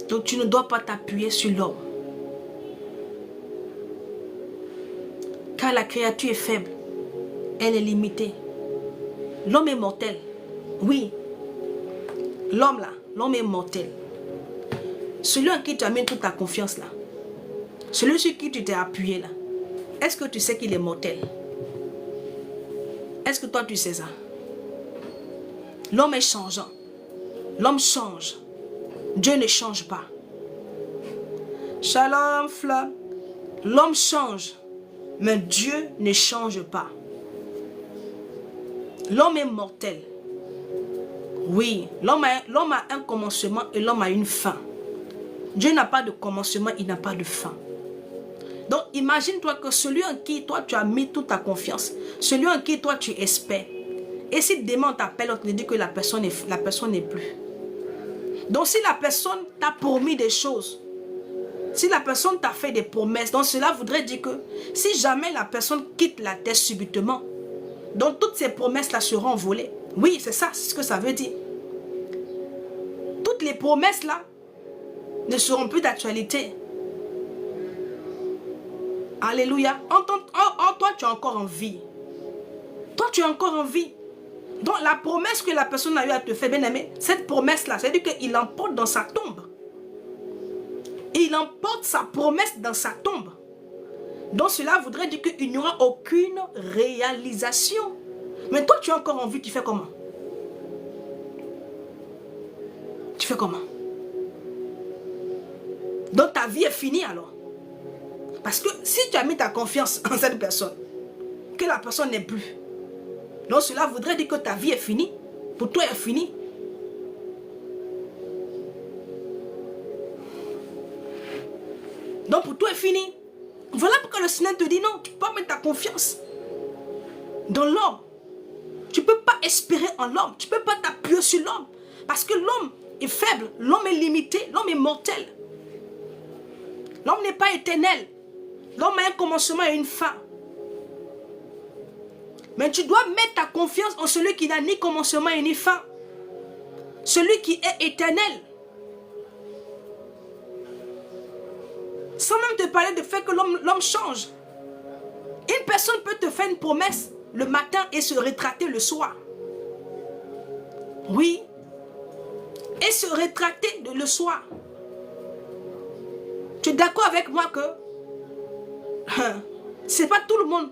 Donc tu ne dois pas t'appuyer sur l'homme. Car la créature est faible. Elle est limitée. L'homme est mortel. Oui. L'homme là, l'homme est mortel. Celui en qui tu as mis toute ta confiance là. Celui sur qui tu t'es appuyé là, est-ce que tu sais qu'il est mortel? Est-ce que toi tu sais ça? L'homme est changeant. L'homme change. Dieu ne change pas. Shalom, Flamme. L'homme change, mais Dieu ne change pas. L'homme est mortel. Oui, l'homme a un commencement et l'homme a une fin. Dieu n'a pas de commencement, il n'a pas de fin. Donc, imagine-toi que celui en qui toi tu as mis toute ta confiance, celui en qui toi tu espères, et si demain on t'appelle, on te dit que la personne n'est plus. Donc, si la personne t'a promis des choses, si la personne t'a fait des promesses, donc cela voudrait dire que si jamais la personne quitte la terre subitement, donc toutes ces promesses-là seront volées. Oui, c'est ça, c'est ce que ça veut dire. Toutes les promesses-là ne seront plus d'actualité. Alléluia. Toi, tu es encore en vie. Toi, tu es encore en vie. Donc, la promesse que la personne a eu à te faire, bien aimé, cette promesse-là, c'est-à-dire qu'il l'emporte dans sa tombe. Il emporte sa promesse dans sa tombe. Donc, cela voudrait dire qu'il n'y aura aucune réalisation. Mais toi, tu es encore en vie, tu fais comment? Tu fais comment? Donc, ta vie est finie alors. Parce que si tu as mis ta confiance en cette personne, que la personne n'est plus, donc cela voudrait dire que ta vie est finie. Pour toi, elle est finie. Donc pour toi, elle est finie. Voilà pourquoi le Seigneur te dit non, tu ne peux pas mettre ta confiance dans l'homme. Tu ne peux pas espérer en l'homme. Tu ne peux pas t'appuyer sur l'homme. Parce que l'homme est faible, l'homme est limité, l'homme est mortel. L'homme n'est pas éternel. L'homme a un commencement et une fin. Mais tu dois mettre ta confiance en celui qui n'a ni commencement et ni fin. Celui qui est éternel. Sans même te parler du fait que l'homme change. Une personne peut te faire une promesse le matin et se rétracter le soir. Oui. Et se rétracter le soir. Tu es d'accord avec moi que c'est pas tout le monde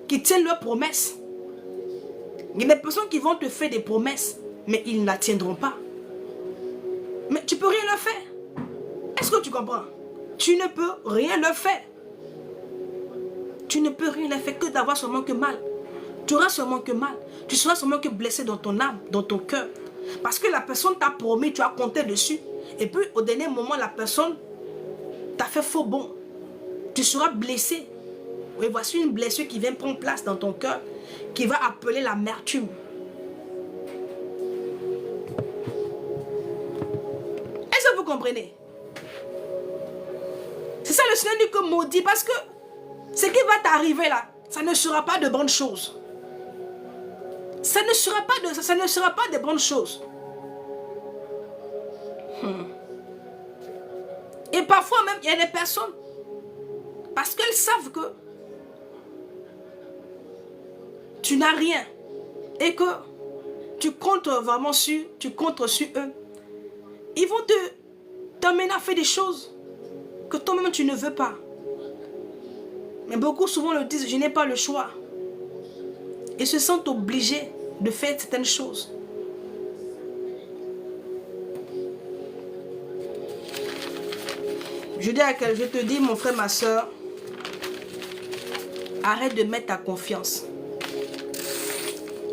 qui tient leurs promesses. Il y a des personnes qui vont te faire des promesses, mais ils ne la tiendront pas. Mais tu peux rien leur faire. Est-ce que tu comprends? Tu ne peux rien leur faire. Tu ne peux rien leur faire que d'avoir seulement que mal. Tu auras seulement que mal. Tu seras seulement que blessé dans ton âme, dans ton cœur. Parce que la personne t'a promis, tu as compté dessus. Et puis au dernier moment, la personne t'a fait faux bon. Tu seras blessé. Oui, voici une blessure qui vient prendre place dans ton cœur, qui va appeler l'amertume. Est-ce que vous comprenez? C'est ça le Seigneur dit que maudit, parce que ce qui va t'arriver là, ça ne sera pas de bonnes choses. Ça ne sera pas de bonnes choses. Et parfois même, il y a des personnes, parce qu'elles savent que tu n'as rien et que tu comptes vraiment sur eux, ils vont t'emmener à faire des choses que toi-même tu ne veux pas. Mais beaucoup souvent le disent, je n'ai pas le choix. Et se sentent obligés de faire certaines choses. Je te dis, mon frère, ma soeur, arrête de mettre ta confiance.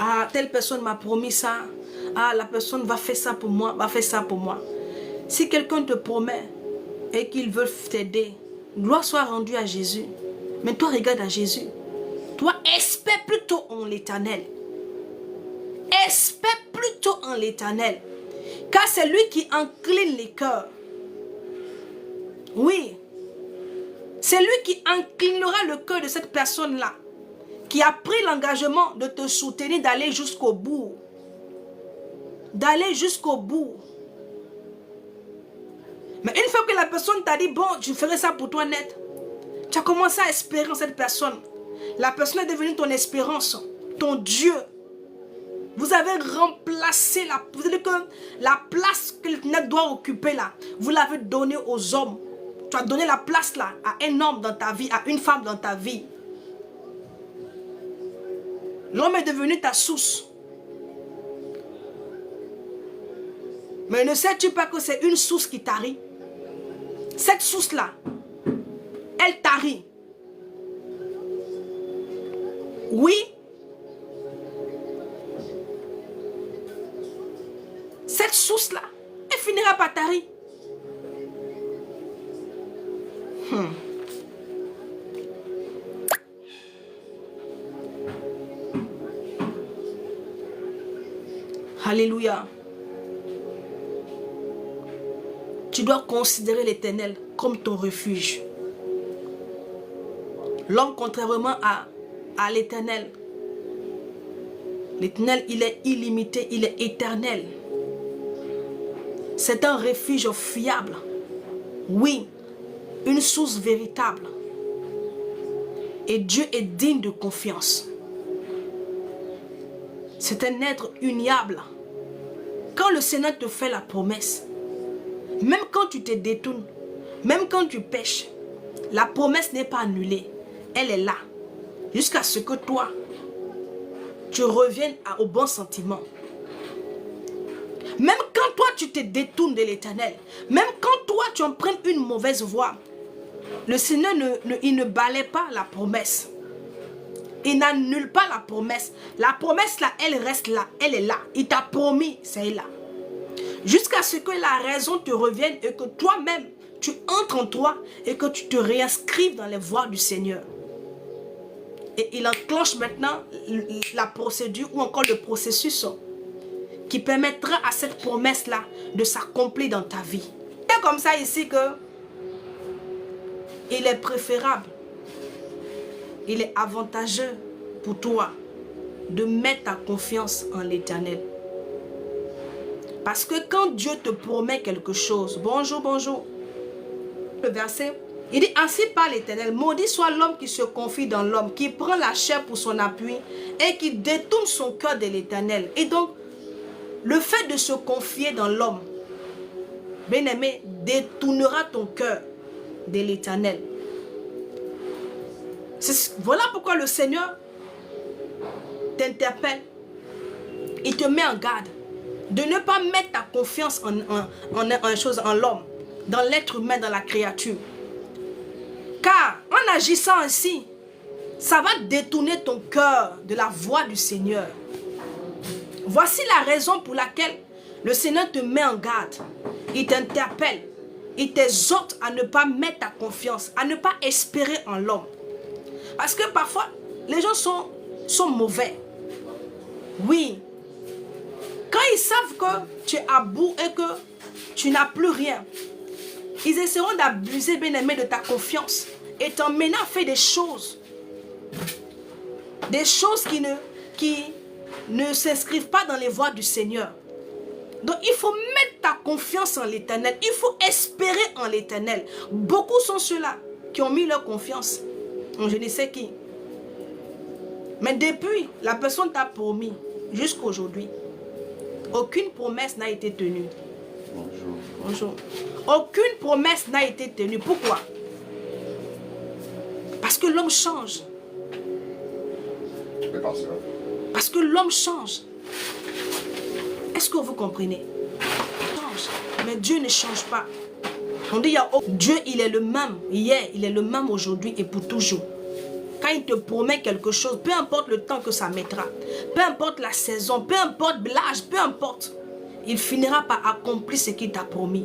Ah, telle personne m'a promis ça. Ah, la personne va faire ça pour moi, va faire ça pour moi. Si quelqu'un te promet et qu'il veut t'aider, gloire soit rendue à Jésus. Mais toi, regarde à Jésus. Toi, espère plutôt en l'Éternel. Espère plutôt en l'Éternel. Car c'est lui qui incline les cœurs. Oui. C'est lui qui inclinera le cœur de cette personne-là, qui a pris l'engagement de te soutenir, d'aller jusqu'au bout. D'aller jusqu'au bout. Mais une fois que la personne t'a dit, bon, je ferai ça pour toi net, tu as commencé à espérer en cette personne. La personne est devenue ton espérance, ton Dieu. Vous avez remplacé vous avez dit que la place que le doit occuper là, vous l'avez donnée aux hommes. Tu as donné la place là à un homme dans ta vie, à une femme dans ta vie. L'homme est devenu ta source. Mais ne sais-tu pas que c'est une source qui tarit? Cette source-là, elle tarit. Oui. Cette source-là, elle finira par tarir. Alléluia. Tu dois considérer l'Éternel comme ton refuge. L'homme, contrairement à l'Éternel, l'Éternel, il est illimité, il est éternel. C'est un refuge fiable. Oui, une source véritable. Et Dieu est digne de confiance. C'est un être uniable. Quand le Seigneur te fait la promesse, même quand tu te détournes, même quand tu pèches, la promesse n'est pas annulée. Elle est là. Jusqu'à ce que toi, tu reviennes au bon sentiment. Même quand toi, tu te détournes de l'Éternel, même quand toi, tu empruntes une mauvaise voie, le Seigneur il ne balaie pas la promesse. Il n'annule pas la promesse. La promesse là, elle reste là. Elle est là. Il t'a promis, c'est là. Jusqu'à ce que la raison te revienne et que toi-même, tu entres en toi et que tu te réinscrives dans les voies du Seigneur. Et il enclenche maintenant la procédure ou encore le processus qui permettra à cette promesse-là de s'accomplir dans ta vie. C'est comme ça ici que il est préférable, il est avantageux pour toi de mettre ta confiance en l'Éternel. Parce que quand Dieu te promet quelque chose, bonjour, bonjour, le verset Il dit, ainsi par l'Éternel, maudit soit l'homme qui se confie dans l'homme, qui prend la chair pour son appui et qui détourne son cœur de l'Éternel. Et donc, le fait de se confier dans l'homme, bien-aimé, détournera ton cœur de l'Éternel. Voilà pourquoi le Seigneur t'interpelle. Il te met en garde de ne pas mettre ta confiance en l'homme, dans l'être humain, dans la créature. Car en agissant ainsi, ça va détourner ton cœur de la voix du Seigneur. Voici la raison pour laquelle le Seigneur te met en garde. Il t'interpelle. Il t'exhorte à ne pas mettre ta confiance, à ne pas espérer en l'homme. Parce que parfois, les gens sont mauvais. Oui. Quand ils savent que tu es à bout et que tu n'as plus rien, ils essaieront d'abuser, bien-aimé, de ta confiance et t'emmener à faire des choses. Des choses qui ne s'inscrivent pas dans les voies du Seigneur. Donc il faut mettre ta confiance en l'Éternel. Il faut espérer en l'Éternel. Beaucoup sont ceux-là qui ont mis leur confiance en je ne sais qui. Mais depuis, la personne t'a promis jusqu'à aujourd'hui, aucune promesse n'a été tenue. Bonjour. Bonjour. Aucune promesse n'a été tenue. Pourquoi? Parce que l'homme change. Parce que l'homme change. Est-ce que vous comprenez? Change. Mais Dieu ne change pas. On dit, Dieu, il est le même hier, il est le même aujourd'hui et pour toujours. Quand il te promet quelque chose, peu importe le temps que ça mettra, peu importe la saison, peu importe l'âge, peu importe, il finira par accomplir ce qu'il t'a promis.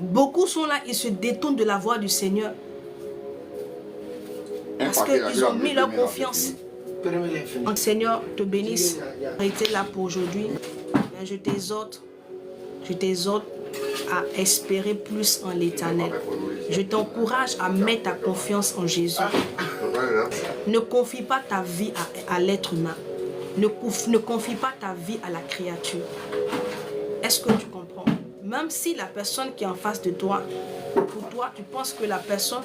Beaucoup sont là, ils se détournent de la voix du Seigneur. Parce qu'ils ont mis leur confiance. Donc, Seigneur te bénisse. Arrêtez là pour aujourd'hui. Je t'exhorte à espérer plus en l'Éternel. Je t'encourage à mettre ta confiance en Jésus. Ne confie pas ta vie à l'être humain. Ne confie pas ta vie à la créature. Est-ce que tu comprends? Même si la personne qui est en face de toi, pour toi, tu penses que la personne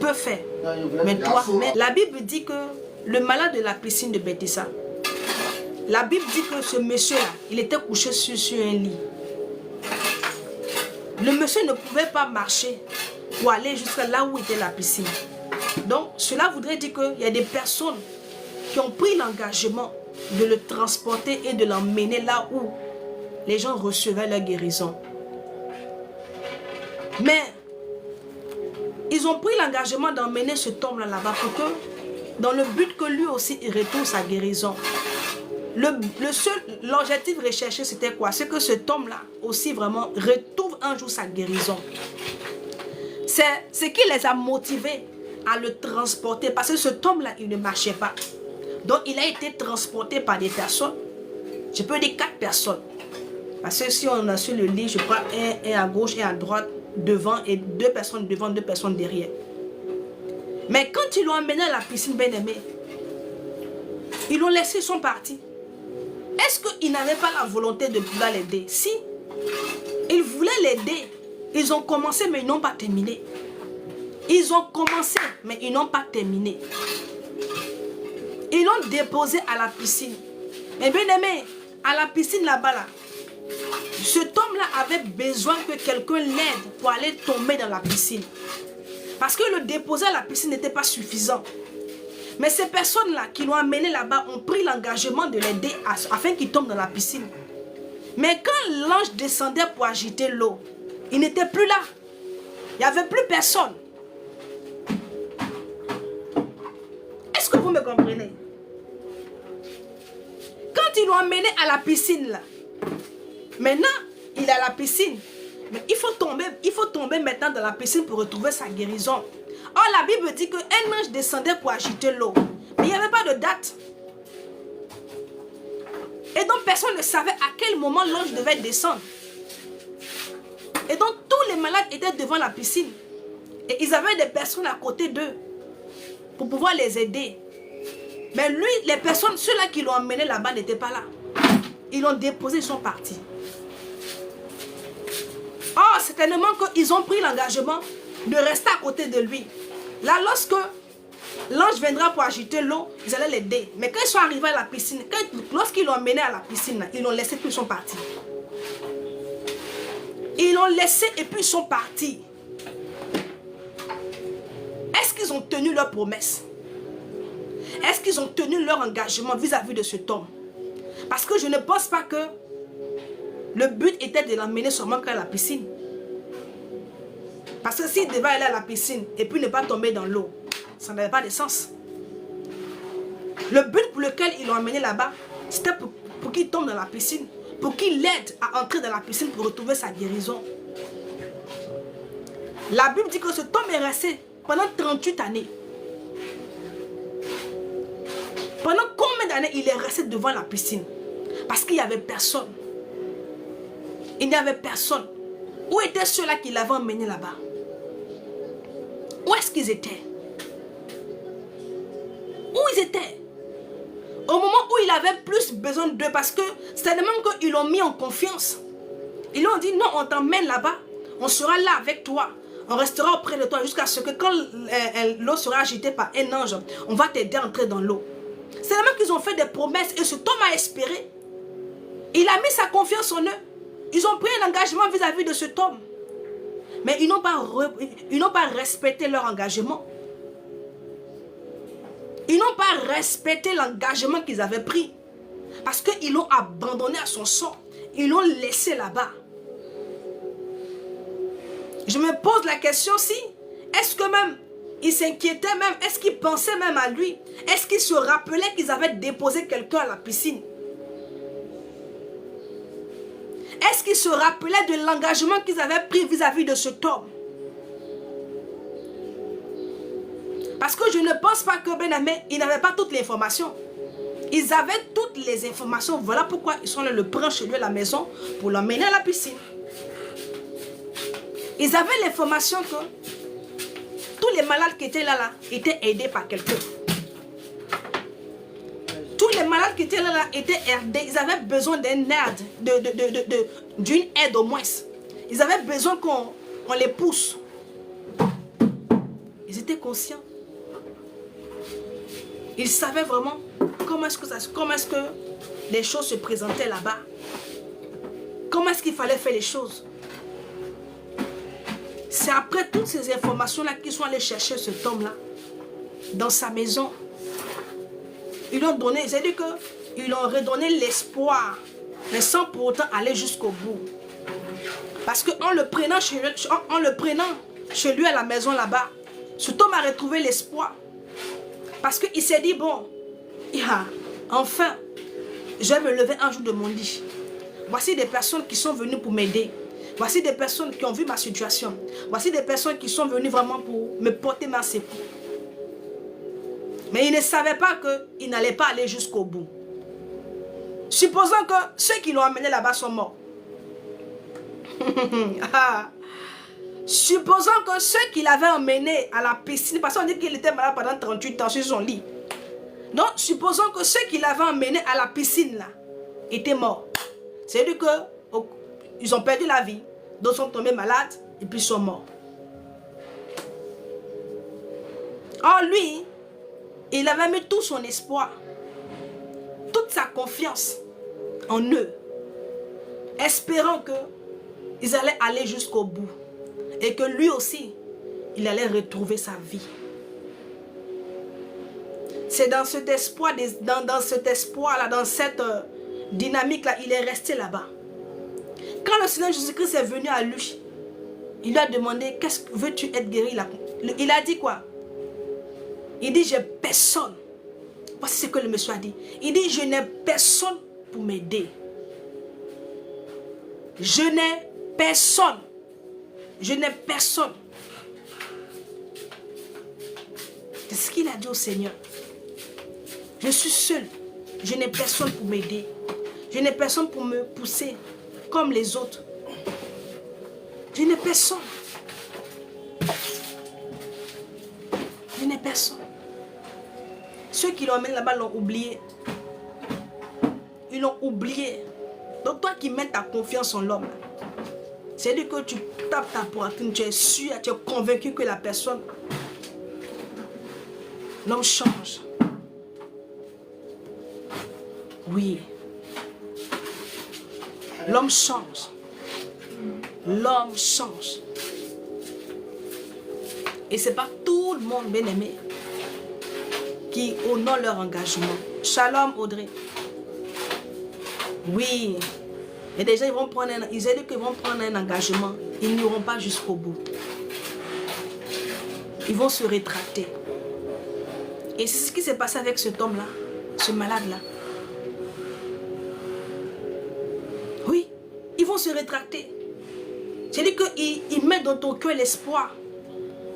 peut faire. Mais toi, la Bible dit que le malade de la piscine de Bethesda, la Bible dit que ce monsieur-là, il était couché sur un lit. Le monsieur ne pouvait pas marcher pour aller jusqu'à là où était la piscine. Donc, cela voudrait dire qu'il y a des personnes qui ont pris l'engagement de le transporter et de l'emmener là où les gens recevaient leur guérison. Mais, ils ont pris l'engagement d'emmener cet homme là-bas pour que, dans le but que lui aussi, il retrouve sa guérison. L'objectif recherché, c'était quoi? C'est que cet homme-là aussi vraiment retrouve un jour sa guérison. C'est ce qui les a motivés à le transporter. Parce que cet homme-là, il ne marchait pas. Donc, il a été transporté par des personnes. Je peux dire 4 personnes. Parce que si on a sur le lit, je prends un à gauche et à droite, devant, et 2 personnes devant, 2 personnes derrière. Mais quand ils l'ont emmené à la piscine, bien aimé, ils l'ont laissé, ils sont partis. Est-ce qu'ils n'avaient pas la volonté de pouvoir l'aider? Si, ils voulaient l'aider. Ils ont commencé, mais ils n'ont pas terminé. Ils ont commencé, mais ils n'ont pas terminé. Ils l'ont déposé à la piscine. Mais bien aimé, à la piscine là-bas, là, cet homme-là avait besoin que quelqu'un l'aide pour aller tomber dans la piscine. Parce que le déposer à la piscine n'était pas suffisant. Mais ces personnes-là qui l'ont amené là-bas ont pris l'engagement de l'aider afin qu'il tombe dans la piscine. Mais quand l'ange descendait pour agiter l'eau, il n'était plus là. Il n'y avait plus personne. Est-ce que vous me comprenez? Quand ils l'ont amené à la piscine, là, maintenant, il est à la piscine. Mais il faut tomber maintenant dans la piscine pour retrouver sa guérison. Or, la Bible dit qu'un ange descendait pour agiter l'eau. Mais il n'y avait pas de date. Et donc, personne ne savait à quel moment l'ange devait descendre. Et donc, tous les malades étaient devant la piscine. Et ils avaient des personnes à côté d'eux pour pouvoir les aider. Mais lui, les personnes, ceux-là qui l'ont emmené là-bas n'étaient pas là. Ils l'ont déposé, ils sont partis. Oh, certainement qu'ils ont pris l'engagement de rester à côté de lui. Là, lorsque l'ange viendra pour agiter l'eau, ils allaient l'aider. Mais quand ils sont arrivés à la piscine, lorsqu'ils l'ont emmené à la piscine, ils l'ont laissé puis ils sont partis. Ils l'ont laissé et puis ils sont partis. Est-ce qu'ils ont tenu leur promesse? Est-ce qu'ils ont tenu leur engagement vis-à-vis de cet homme? Parce que je ne pense pas que le but était de l'emmener seulement qu'à la piscine. Parce que s'il devait aller à la piscine et puis ne pas tomber dans l'eau, ça n'avait pas de sens. Le but pour lequel ils l'ont emmené là-bas, c'était pour qu'il tombe dans la piscine, pour qu'il l'aide à entrer dans la piscine pour retrouver sa guérison. La Bible dit que cet homme est resté pendant 38 années. Pendant combien d'années il est resté devant la piscine? Parce qu'il n'y avait personne. Il n'y avait personne. Où étaient ceux-là qui l'avaient emmené là-bas? Où est-ce qu'ils étaient? Où ils étaient? Au moment où il avait plus besoin d'eux, parce que c'est tellement qu'ils l'ont mis en confiance. Ils lui ont dit, non, on t'emmène là-bas, on sera là avec toi, on restera auprès de toi jusqu'à ce que quand l'eau sera agitée par un ange, on va t'aider à entrer dans l'eau. C'est tellement qu'ils ont fait des promesses et cet homme a espéré. Il a mis sa confiance en eux. Ils ont pris un engagement vis-à-vis de cet homme. Mais ils n'ont pas respecté leur engagement. Ils n'ont pas respecté l'engagement qu'ils avaient pris. Parce qu'ils l'ont abandonné à son sort. Ils l'ont laissé là-bas. Je me pose la question si, est-ce que même, ils s'inquiétaient même, est-ce qu'ils pensaient même à lui? Est-ce qu'ils se rappelaient qu'ils avaient déposé quelqu'un à la piscine? Est-ce qu'ils se rappelaient de l'engagement qu'ils avaient pris vis-à-vis de cet homme? Parce que je ne pense pas que Ben-Aimé, ils n'avaient pas toutes les informations. Ils avaient toutes les informations. Voilà pourquoi ils sont allés le prendre chez lui à la maison pour l'emmener à la piscine. Ils avaient l'information que tous les malades qui étaient là étaient aidés par quelqu'un. Tous les malades qui étaient là étaient aidés. Ils avaient besoin d'une aide au moins. Ils avaient besoin qu'on les pousse. Ils étaient conscients. Ils savaient vraiment comment est-ce que les choses se présentaient là-bas. Comment est-ce qu'il fallait faire les choses. C'est après toutes ces informations-là qu'ils sont allés chercher cet homme-là dans sa maison. Ils l'ont donné, c'est-à-dire qu'ils leur ont redonné l'espoir, mais sans pour autant aller jusqu'au bout. Parce qu'en le prenant chez lui à la maison là-bas, cet homme a retrouvé l'espoir. Parce qu'il s'est dit, bon, enfin, je vais me lever un jour de mon lit. Voici des personnes qui sont venues pour m'aider. Voici des personnes qui ont vu ma situation. Voici des personnes qui sont venues vraiment pour me porter ma secours. Mais il ne savait pas qu'il n'allait pas aller jusqu'au bout. Supposons que ceux qui l'ont amené là-bas sont morts. Supposons que ceux qui l'avaient emmené à la piscine, parce qu'on dit qu'il était malade pendant 38 ans sur son lit. Donc, supposons que ceux qui l'avaient emmené à la piscine là, étaient morts. C'est-à-dire qu'ils ont perdu la vie, d'autres sont tombés malades et puis sont morts. Or, lui, il avait mis tout son espoir, toute sa confiance en eux, espérant qu'ils allaient aller jusqu'au bout. Et que lui aussi, il allait retrouver sa vie. C'est dans cet espoir, dans cette dynamique-là, il est resté là-bas. Quand le Seigneur Jésus-Christ est venu à lui, il lui a demandé, qu'est-ce que veux-tu être guéri? Il a dit quoi? Il dit, j'ai personne. Voici ce que le monsieur a dit. Il dit, je n'ai personne pour m'aider. Je n'ai personne. Je n'ai personne. C'est ce qu'il a dit au Seigneur. Je suis seul. Je n'ai personne pour m'aider. Je n'ai personne pour me pousser comme les autres. Je n'ai personne. Je n'ai personne. Ceux qui l'ont amené là-bas l'ont oublié. Ils l'ont oublié. Donc toi qui mets ta confiance en l'homme, c'est-à-dire que tu tapes ta poitrine, tu es sûr, tu es convaincu que la personne, l'homme change. Oui. L'homme change. L'homme change. Et ce n'est pas tout le monde, bien aimé, qui honore leur engagement. Shalom, Audrey. Oui. Et déjà, ils vont prendre un engagement. Ils n'iront pas jusqu'au bout. Ils vont se rétracter. Et c'est ce qui s'est passé avec cet homme-là, ce malade-là. Oui, ils vont se rétracter. C'est-à-dire qu'ils mettent dans ton cœur l'espoir.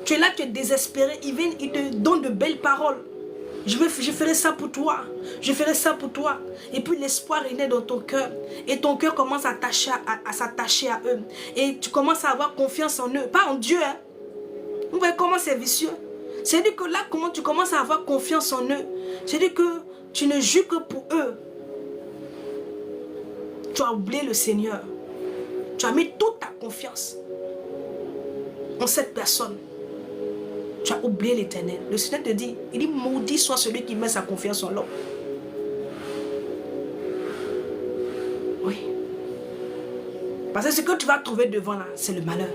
Tu es là, tu es désespéré. Ils viennent, ils te donnent de belles paroles. Je ferai ça pour toi. Je ferai ça pour toi. Et puis l'espoir est né dans ton cœur. Et ton cœur commence à s'attacher à eux. Et tu commences à avoir confiance en eux. Pas en Dieu. Hein. Vous voyez comment c'est vicieux. C'est-à-dire que là, comment tu commences à avoir confiance en eux. C'est-à-dire que tu ne joues que pour eux. Tu as oublié le Seigneur. Tu as mis toute ta confiance en cette personne. Tu as oublié l'Éternel. Le Seigneur te dit, il dit, maudit soit celui qui met sa confiance en l'homme. Oui. Parce que ce que tu vas trouver devant là, c'est le malheur.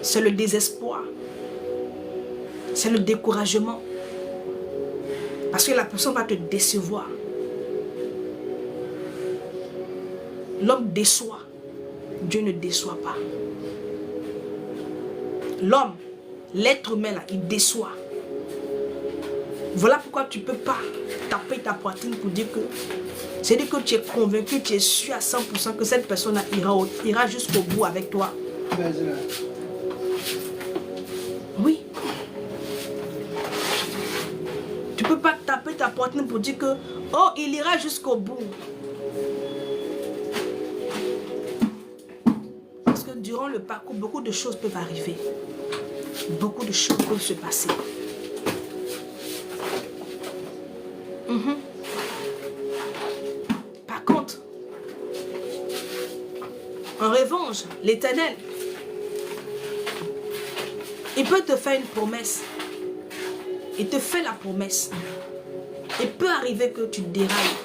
C'est le désespoir. C'est le découragement. Parce que la personne va te décevoir. L'homme déçoit. Dieu ne déçoit pas. L'homme, l'être humain là, il déçoit. Voilà pourquoi tu ne peux pas taper ta poitrine pour dire que c'est-à-dire que tu es convaincu, tu es sûr à 100% que cette personne ira jusqu'au bout avec toi. Oui. Tu ne peux pas taper ta poitrine pour dire que oh, il ira jusqu'au bout. Parce que durant le parcours, beaucoup de choses peuvent arriver. Beaucoup de choses peuvent se passer. Par contre, en revanche, l'Éternel, il peut te faire une promesse. Il te fait la promesse. Il peut arriver que tu dérailles.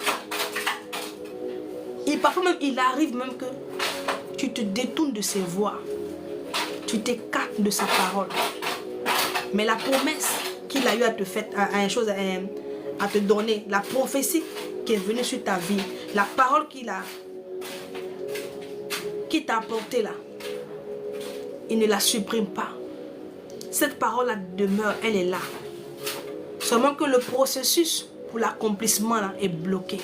Et parfois même, il arrive même que tu te détournes de ses voies. Tu t'écartes de sa parole. Mais la promesse qu'il a eu à te faire, à te donner, la prophétie qui est venue sur ta vie, la parole qui t'a apporté là, il ne la supprime pas. Cette parole-là demeure, elle est là. Seulement que le processus pour l'accomplissement là est bloqué.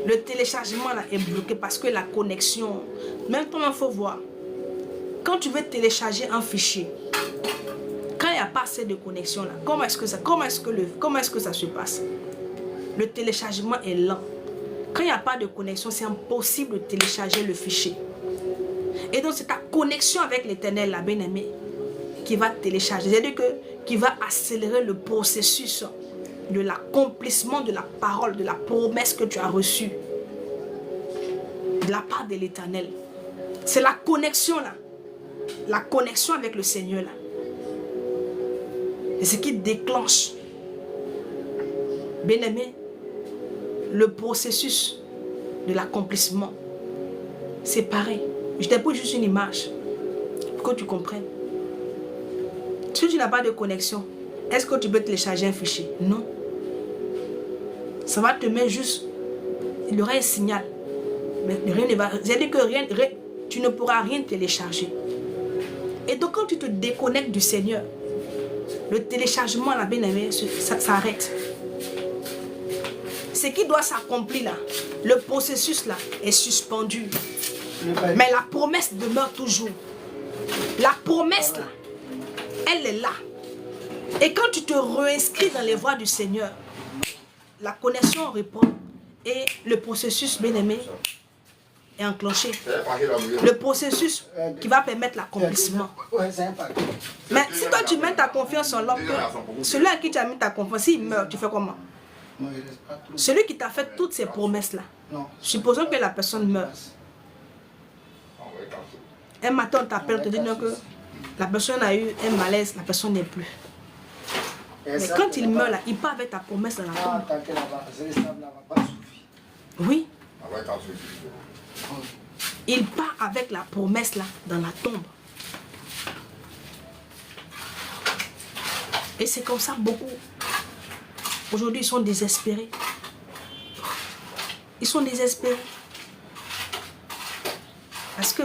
Le téléchargement là est bloqué parce que la connexion, même toi il faut voir. Quand tu veux télécharger un fichier, quand il n'y a pas assez de connexion là, comment est-ce que ça se passe? Le téléchargement est lent. Quand il n'y a pas de connexion, c'est impossible de télécharger le fichier. Et donc c'est ta connexion avec l'Éternel, la bien-aimée, qui va télécharger. C'est-à-dire qui va accélérer le processus de l'accomplissement de la parole, de la promesse que tu as reçue de la part de l'Éternel. C'est la connexion là. La connexion avec le Seigneur là. Et ce qui déclenche, bien-aimé, le processus de l'accomplissement. C'est pareil. Je t'ai pris juste une image pour que tu comprennes. Si tu n'as pas de connexion, est-ce que tu peux télécharger un fichier? Non. Ça va te mettre juste, il y aura un signal. Mais rien ne va, c'est-à-dire que tu ne pourras rien télécharger. Et donc quand tu te déconnectes du Seigneur, le téléchargement, la bien-aimée, ça s'arrête. Ce qui doit s'accomplir là, le processus là est suspendu. Mais la promesse demeure toujours. La promesse là, elle est là. Et quand tu te réinscris dans les voies du Seigneur, la connexion répond et le processus, bien-aimé, est enclenché. Le processus qui va permettre l'accomplissement. Mais si toi tu mets ta confiance en l'homme, celui à qui tu as mis ta confiance, s'il meurt, tu fais comment? Celui qui t'a fait toutes ces promesses là, supposons que la personne meurt. Un matin, on t'appelle, te dit que la personne a eu un malaise, la personne n'est plus. Mais quand il meurt là, il part avec ta promesse dans la tombe. Oui. Il part avec la promesse là dans la tombe. Et c'est comme ça beaucoup. Aujourd'hui, ils sont désespérés. Ils sont désespérés. Parce que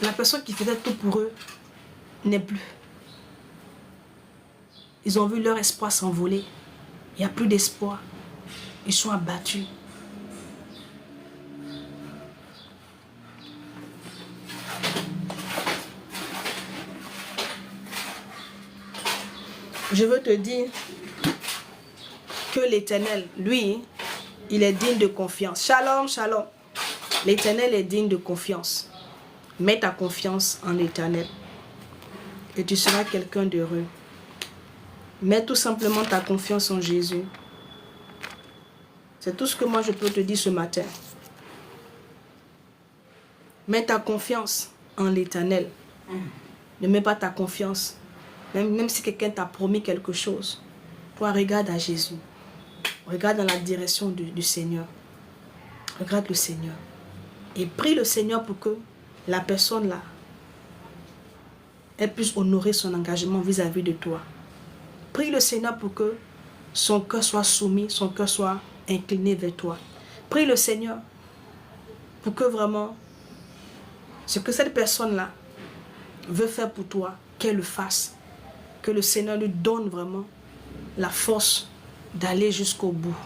la personne qui faisait tout pour eux n'est plus. Ils ont vu leur espoir s'envoler. Il n'y a plus d'espoir. Ils sont abattus. Je veux te dire que l'Éternel, lui, il est digne de confiance. Shalom, shalom. L'Éternel est digne de confiance. Mets ta confiance en l'Éternel et tu seras quelqu'un d'heureux. Mets tout simplement ta confiance en Jésus. C'est tout ce que moi je peux te dire ce matin. Mets ta confiance en l'Éternel. Ne mets pas ta confiance. Même si quelqu'un t'a promis quelque chose. Toi, regarde à Jésus. Regarde dans la direction du Seigneur. Regarde le Seigneur. Et prie le Seigneur pour que la personne là, elle puisse honorer son engagement vis-à-vis de toi. Prie le Seigneur pour que son cœur soit soumis, son cœur soit incliné vers toi. Prie le Seigneur pour que vraiment ce que cette personne-là veut faire pour toi, qu'elle le fasse. Que le Seigneur lui donne vraiment la force d'aller jusqu'au bout.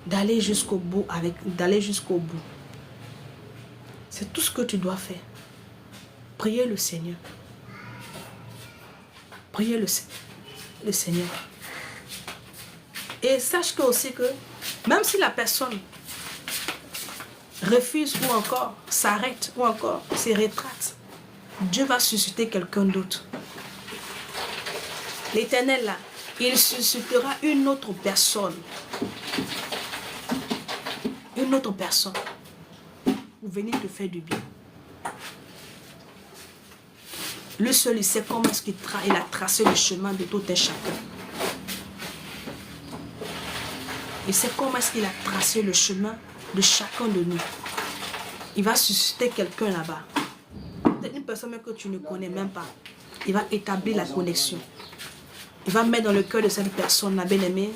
D'aller jusqu'au bout d'aller jusqu'au bout. C'est tout ce que tu dois faire. Priez le Seigneur. Priez le Seigneur. Et sache que aussi que même si la personne refuse ou encore s'arrête ou encore se rétracte, Dieu va susciter quelqu'un d'autre. L'Éternel là, il suscitera une autre personne. Une autre personne. Pour venir te faire du bien. Lui seul, il sait comment est-ce qu'il a tracé le chemin de tout un chacun. Il sait comment est-ce qu'il a tracé le chemin de chacun de nous. Il va susciter quelqu'un là-bas. Une personne que tu ne connais même pas. Il va établir la connexion. Il va mettre dans le cœur de cette personne, la bien-aimée,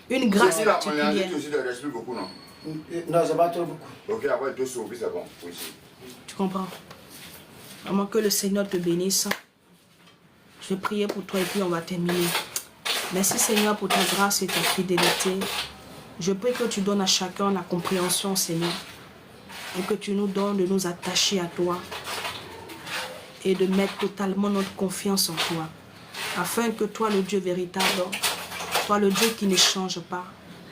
une grâce particulière. Non, c'est pas trop beaucoup. Ok, après 2 c'est bon. Oui. Tu comprends? Vraiment que le Seigneur te bénisse. Je vais prier pour toi et puis on va terminer. Merci Seigneur pour ta grâce et ta fidélité. Je prie que tu donnes à chacun la compréhension, Seigneur. Et que tu nous donnes de nous attacher à toi. Et de mettre totalement notre confiance en toi. Afin que toi, le Dieu véritable, toi, le Dieu qui ne change pas,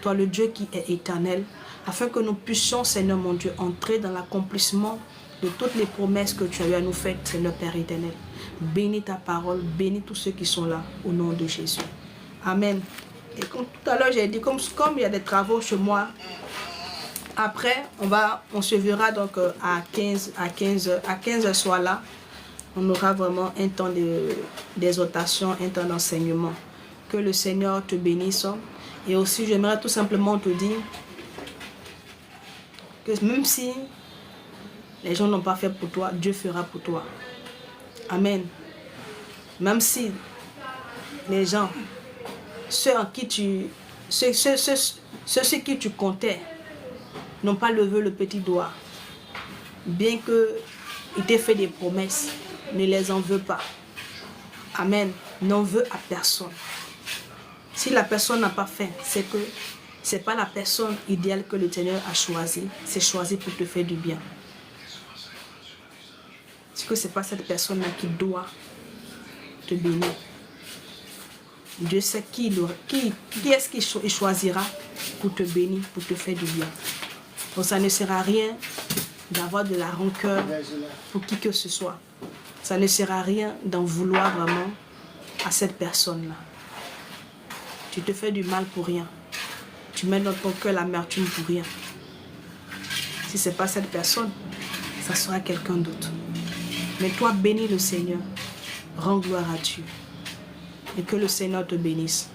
toi, le Dieu qui est éternel, afin que nous puissions, Seigneur mon Dieu, entrer dans l'accomplissement de toutes les promesses que tu as eu à nous faire, Seigneur Père éternel. Bénis ta parole, bénis tous ceux qui sont là, au nom de Jésus. Amen. Et comme tout à l'heure, j'ai dit, comme il y a des travaux chez moi, après, on se verra donc à 15 soir là. On aura vraiment un temps d'exhortation, un temps d'enseignement. Que le Seigneur te bénisse. Et aussi, j'aimerais tout simplement te dire que même si les gens n'ont pas fait pour toi, Dieu fera pour toi. Amen. Même si les gens, ceux qui tu comptais, n'ont pas levé le petit doigt, bien qu'ils t'aient fait des promesses, ne les en veux pas. Amen. N'en veux à personne. Si la personne n'a pas fait, c'est que ce n'est pas la personne idéale que le Seigneur a choisie. C'est choisi pour te faire du bien. C'est que ce n'est pas cette personne-là qui doit te bénir. Dieu sait qui est-ce qu'il choisira pour te bénir, pour te faire du bien. Donc ça ne sert à rien d'avoir de la rancœur pour qui que ce soit. Ça ne sert à rien d'en vouloir vraiment à cette personne-là. Tu te fais du mal pour rien. Tu mets dans ton cœur l'amertume pour rien. Si ce n'est pas cette personne, ça sera quelqu'un d'autre. Mais toi, bénis le Seigneur. Rends gloire à Dieu. Et que le Seigneur te bénisse.